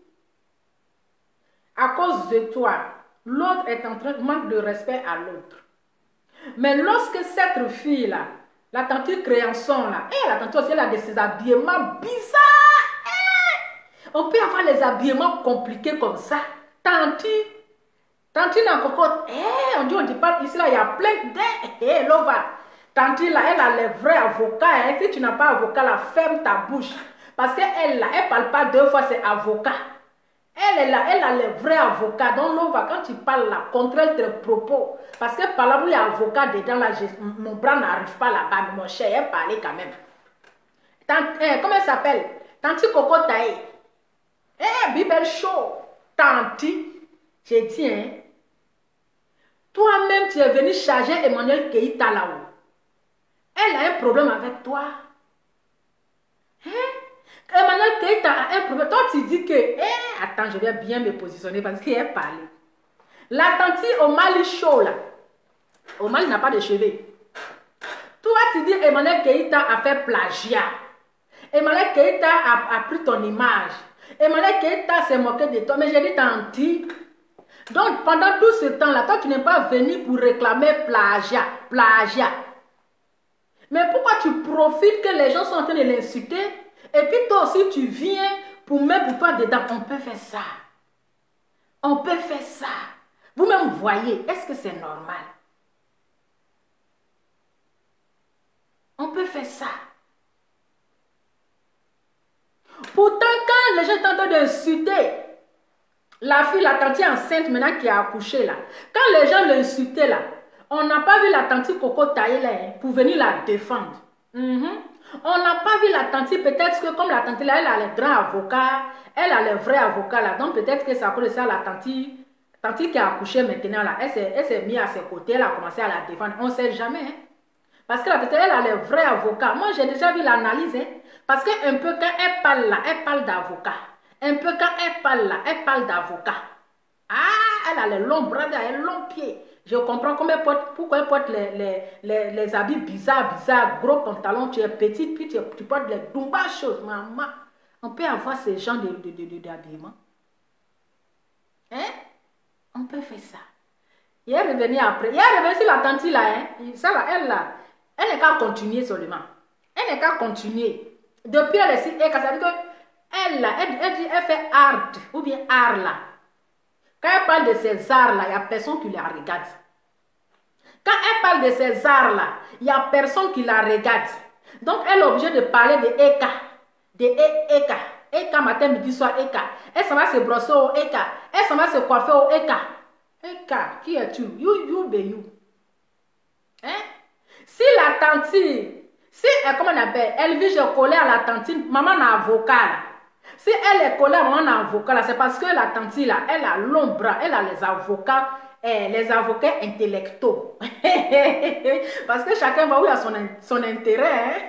à cause de toi, l'autre est en train de manquer de respect à l'autre. Mais lorsque cette fille-là, la tante Créançon, là, la tante aussi, elle a des habillements bizarres. On peut avoir les habillements compliqués comme ça. Tante n'a cocotte. On dit pas ici, là, il y a plein de... Lova. Tante, là, elle a les vrais avocats. Si tu n'as pas avocat, là, ferme ta bouche. Parce qu'elle, là, elle ne parle pas 2 fois, c'est avocat. Elle est là, elle a les vrais avocats. Donc, Lova, quand tu parles là, contrôle tes propos. Parce que par là où il y a avocat dedans, là, mon bras n'arrive pas là-bas. Mais mon cher, elle parlait quand même. Comment elle s'appelle? Tante Coco Taï. Bibel Show. Tante, j'ai dit, hein. Toi-même, tu es venu charger Emmanuel Keïta là-haut. Elle a un problème avec toi. Emmanuel Keïta a un problème. Toi, tu dis que... attends, je vais bien me positionner parce qu'elle parle. La tante Omali Show, là. Omali n'a pas de cheveux. Toi, tu dis Emmanuel Keïta a fait plagiat. Emmanuel Keïta a pris ton image. Emmanuel Keïta s'est moqué de toi. Mais j'ai dit tante. Donc, pendant tout ce temps-là, toi, tu n'es pas venu pour réclamer plagiat. Mais pourquoi tu profites que les gens sont en train de l'insulter? Et puis toi aussi, tu viens pour mettre pour toi dedans. On peut faire ça. On peut faire ça. Vous-même voyez, est-ce que c'est normal? On peut faire ça. Pourtant, quand les gens sont en train d'insulter, la fille, la tante enceinte maintenant qui a accouché là, quand les gens l'insultaient là, on n'a pas vu la tante Coco Taï là pour venir la défendre. On n'a pas vu la tante, peut-être que comme la tante là, elle a les grands avocats, elle a les vrais avocats là, donc peut-être que ça peut ça la tante qui a accouché maintenant là, elle s'est mise à ses côtés, elle a commencé à la défendre. On ne sait jamais. Hein? Parce que la tante, elle a les vrais avocats. Moi, j'ai déjà vu l'analyse. Hein? Parce qu'un peu quand elle parle là, elle parle d'avocat. Un peu quand elle parle là, elle parle d'avocat. Elle a les longs bras, les longs pieds. Je comprends pourquoi elle porte les habits bizarres, gros pantalons, tu es petite, puis tu portes les dumba choses. Maman, on peut avoir ce genre d'habillement. Hein? On peut faire ça. Il est revenu après. Il est revenu sur la tante là. Hein? Ça là, elle n'est qu'à continuer seulement. Elle n'est qu'à continuer. Depuis elle est si, ça veut dire que elle fait art ou bien art là. Quand elle parle de ces arts là, il n'y a personne qui la regarde. Quand elle parle de ces arts là, il n'y a personne qui la regarde. Donc elle est obligée de parler de Eka. De Eka. Eka matin, midi, soir, Eka. Elle s'en va se brosser au Eka. Elle s'en va se coiffer au Eka. Eka, qui es-tu? You be you. Hein? Si la tante, comment on appelle, elle vit, je collais à la tante, maman n'a avocat là. Si elle est collée à maman n'a avocat là, c'est parce que la tante là, elle a long bras, elle a les avocats intellectuels. Parce que chacun va où il y a son intérêt. Hein?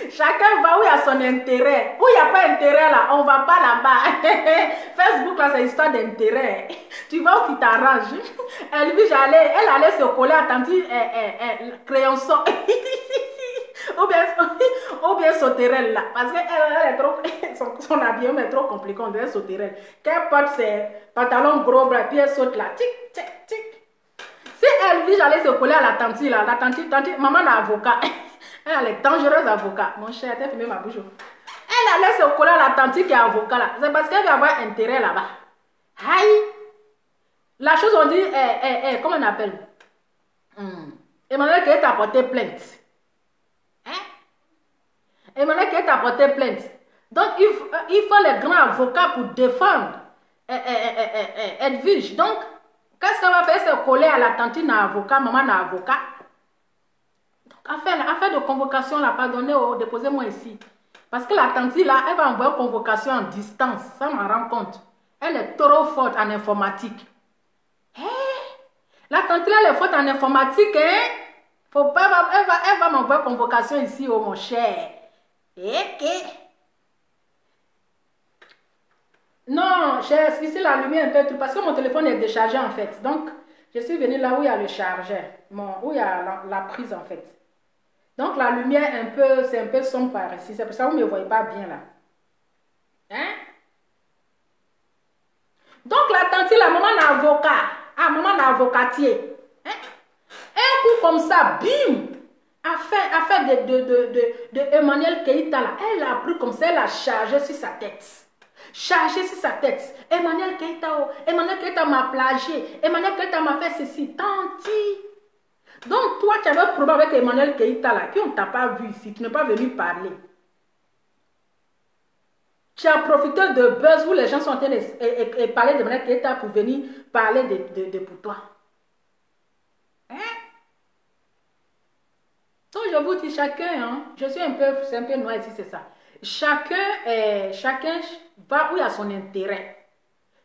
Chacun va où il y a son intérêt. Où il n'y a pas d'intérêt là, on ne va pas là-bas. Facebook là, c'est histoire d'intérêt. Tu vas où qui t'arrange. Elle allait se coller à tante Créançon. ou bien sauterelle là. Parce qu'elle est trop. Son habillement est trop compliqué. On dirait sauterelle. Quand elle porte ses pantalons gros bras, puis elle saute là. Tic, tic, tic. Si elle dit j'allais se coller à la tante là, la tante, maman n'a avocat. Elle est dangereuse avocat. Mon cher, t'as fumé ma bouche. Elle allait se coller à la tante qui est avocat là. C'est parce qu'elle va avoir intérêt là-bas. Aïe. La chose on dit, comment on appelle? Emmanuel qui t'a porté plainte. Hein? Emmanuel qui t'a porté plainte. Donc il faut les grands avocats pour défendre Edwige. Donc, qu'est-ce qu'elle va faire? Se coller à la tante n'a avocat, maman n'a avocat. Affaire de convocation, là, pardonnez, déposez-moi ici. Parce que la tante, là, elle va envoyer une convocation en distance. Ça m'en rend compte. Elle est trop forte en informatique. La tante, là, elle est forte en informatique, hein? Faut pas, elle va m'envoyer une convocation ici, oh mon cher. Non, cher, ici, la lumière un peu tout. Parce que mon téléphone est déchargé, en fait. Donc, je suis venue là où il y a le chargeur. Où il y a la prise, en fait. Donc la lumière c'est un peu sombre par ici. C'est pour ça que vous ne me voyez pas bien là. Hein? Donc la tante, la maman d'avocat, ah, maman d'avocatier, hein? Un coup comme ça, bim, affaire de Emmanuel Keïta, là, elle a pris comme ça, elle a chargé sur sa tête. Chargé sur sa tête. Emmanuel Keïta m'a plagié. Emmanuel Keïta m'a fait ceci. Tanti. Donc toi, tu avais un problème avec Emmanuel Keïta, là, qui on t'a pas vu ici, tu n'es pas venu parler. Tu as profité de buzz où les gens sont en train de parler de Emmanuel Keïta pour venir parler de pour toi. Hein? Donc je vous dis, chacun, hein, je suis un peu noir ici, c'est ça. Chacun va où il a son intérêt.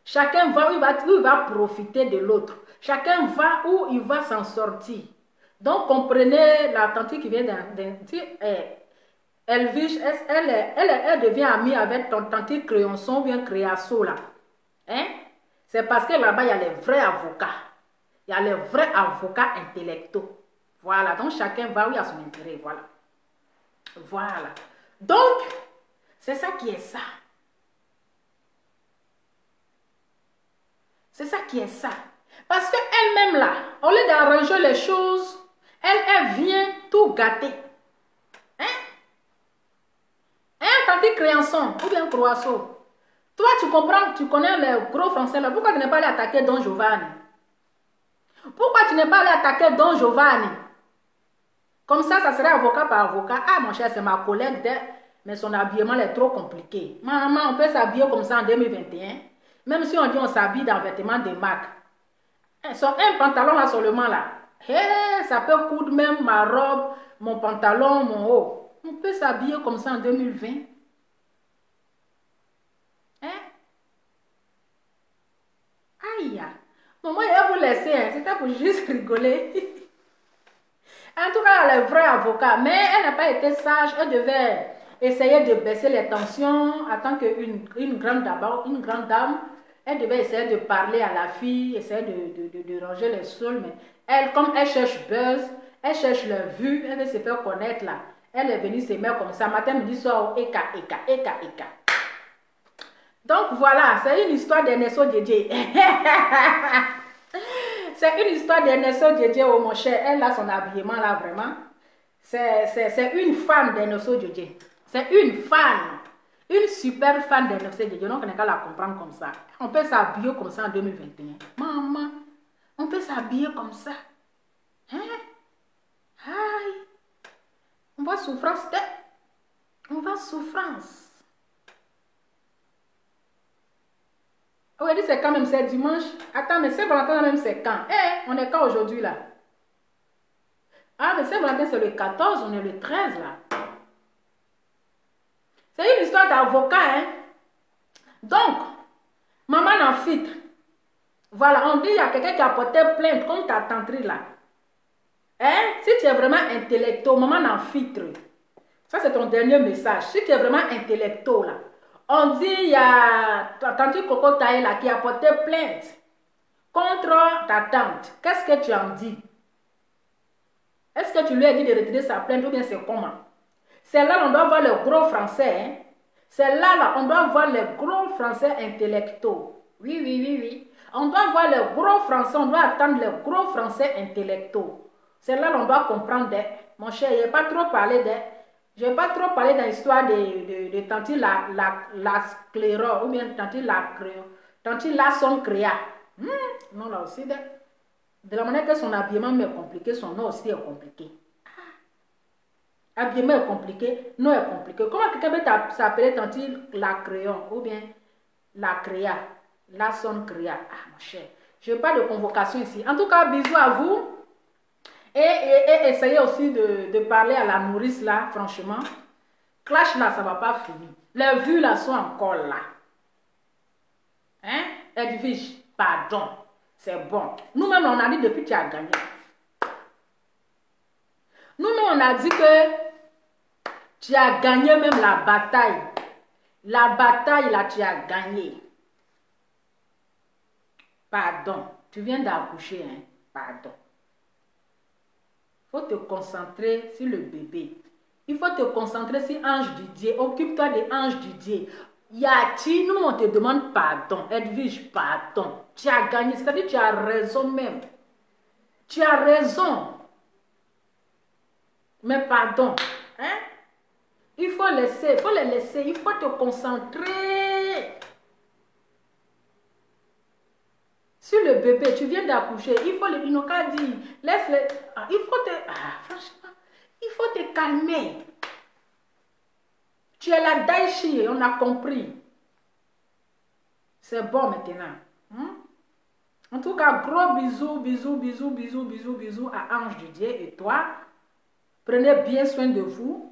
Chacun va où il va profiter de l'autre. Chacun va où il va s'en sortir. Donc comprenez la tante qui vient Elvige, elle devient amie avec ton tante Créançon ou bien Créasso là. Hein? C'est parce que là-bas, il y a les vrais avocats. Il y a les vrais avocats intellectuels. Voilà, donc chacun va où il a son intérêt. Voilà. Voilà. Donc, c'est ça qui est ça. C'est ça qui est ça. Parce qu'elle-même là, au lieu d'arranger les choses, elle vient tout gâter. Hein? Hein, tante Créançon ou bien Croasso. Toi, tu comprends, tu connais les gros français là. Pourquoi tu n'es pas allé attaquer Don Giovanni? Pourquoi tu n'es pas allé attaquer Don Giovanni? Comme ça serait avocat par avocat. Ah, mon cher, c'est ma collègue, mais son habillement est trop compliqué. Maman, on peut s'habiller comme ça en 2021. Même si on dit on s'habille dans vêtements de marque. Un pantalon là seulement là. Hey, ça peut coudre même ma robe, mon pantalon, mon haut. On peut s'habiller comme ça en 2020. Hein? Aïe. Maman, il va vous laisser. Hein. C'était pour juste rigoler. En tout cas, elle est vraie avocat. Mais elle n'a pas été sage. Elle devait essayer de baisser les tensions. En tant qu'une grande dame, elle devait essayer de parler à la fille, essayer de ranger les sols. Mais elle, comme elle cherche buzz, elle cherche le vu, elle veut se faire connaître là. Elle est venue se mettre comme ça. Matin, midi, soir, eka. Donc voilà, c'est une histoire d'Ernesto Djedje. C'est une histoire d'Ernesto Djedje, oh mon cher. Elle a son habillement là, vraiment. C'est une fan d'Ernesto Djedje. C'est une fan. Une super fan d'Ernesto Djedje. Donc on n'est qu'à la comprendre comme ça. On peut s'habiller comme ça en 2021. Maman, on peut s'habiller comme ça. Hein? Aïe. On va souffrance. On va souffrance. Oui, c'est quand même, c'est dimanche. Attends, mais c'est Valentin même, c'est quand? On est quand aujourd'hui là? Ah, mais c'est Valentin, c'est le 14, on est le 13 là. C'est une histoire d'avocat, hein? Donc, maman n'en fit. Voilà, on dit il y a quelqu'un qui a porté plainte contre ta tanterie là. Hein? Si tu es vraiment intellectuel, maman n'en filtre. Ça, c'est ton dernier message. Si tu es vraiment intellectuel là. On dit il y a tante Coco Taï là qui a porté plainte contre ta tante. Qu'est-ce que tu en dis? Est-ce que tu lui as dit de retirer sa plainte ou bien c'est comment? C'est là on doit voir le gros français. Hein? C'est là on doit voir le gros français intellectuel. Oui. On doit voir le gros français, on doit attendre le gros français intellectuel. C'est là on doit comprendre. Mon cher, il n'y a pas trop parlé de... Je n'ai pas trop parlé dans l'histoire de tante la sclérose ou bien tante la son créa. Non, là aussi, de la manière que son habillement est compliqué, son nom aussi est compliqué. Habillement est compliqué, nom est compliqué. Comment quelqu'un peut s'appeler tante la crayon ou bien la créa, la son créa? Ah, mon cher, je n'ai pas de convocation ici. En tout cas, bisous à vous. Et essayez aussi de parler à la nourrice là, franchement. Clash là, ça ne va pas finir. Les vues là sont encore là. Hein? Edwige, pardon. C'est bon. Nous-mêmes, on a dit depuis que tu as gagné. Nous-mêmes, on a dit que tu as gagné même la bataille. La bataille là, tu as gagné. Pardon. Tu viens d'accoucher, hein? Pardon. Il faut te concentrer sur le bébé. Il faut te concentrer sur Ange Didier. Occupe-toi de Ange Didier. Yati, nous on te demande pardon. Edwige, pardon. Tu as gagné, c'est-à-dire tu as raison même. Tu as raison. Mais pardon. Hein? Il faut laisser, il faut les laisser, il faut te concentrer sur le bébé. Tu viens d'accoucher, il faut le inoka dire, laisse-le, il faut te, franchement, il faut te calmer. Tu es la Daichi, on a compris. C'est bon maintenant. Hein? En tout cas, gros bisous, bisous, bisous, bisous, bisous, bisous à Ange du Dieu et toi. Prenez bien soin de vous.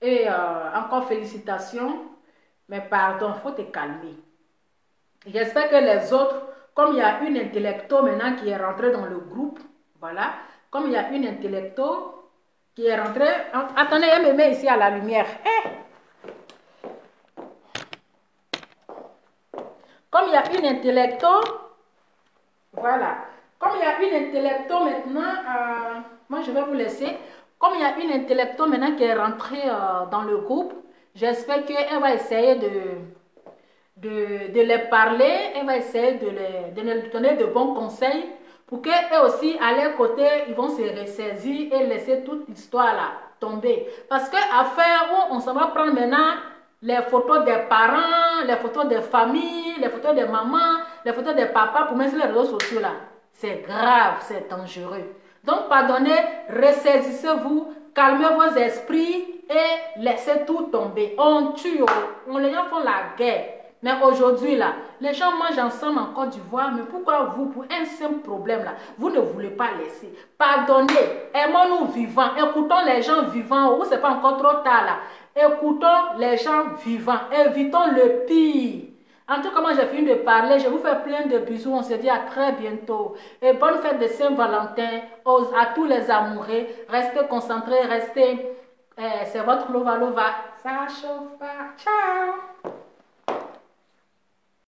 Et encore félicitations. Mais pardon, il faut te calmer. J'espère que les autres, comme il y a une intellecto maintenant qui est rentrée dans le groupe, voilà, comme il y a une intellecto qui est rentrée, attendez, elle me met ici à la lumière. Comme il y a une intellecto, voilà, comme il y a une intellecto maintenant, moi je vais vous laisser. Comme il y a une intellecto maintenant qui est rentrée dans le groupe, j'espère qu'elle va essayer de les parler, elle va essayer de leur donner de bons conseils pour qu'eux aussi, à leur côté, ils vont se ressaisir et laisser toute l'histoire là tomber. Parce qu'à faire où on s'en va prendre maintenant les photos des parents, les photos des familles, les photos des mamans, les photos des papas pour mettre sur les réseaux sociaux là. C'est grave, c'est dangereux. Donc, pardonnez, ressaisissez-vous, calmez vos esprits et laissez tout tomber. On tue, les gens font la guerre. Mais aujourd'hui, là, les gens mangent ensemble en Côte d'Ivoire. Mais pourquoi vous, pour un simple problème, là, vous ne voulez pas laisser? Pardonnez, aimons-nous vivants, écoutons les gens vivants. Ou c'est pas encore trop tard, là. Écoutons les gens vivants, évitons le pire. En tout cas, moi j'ai fini de parler. Je vous fais plein de bisous. On se dit à très bientôt. Et bonne fête de Saint-Valentin à tous les amoureux. Restez concentrés, restez. C'est votre lova lova. Ça chauffe pas. Ciao.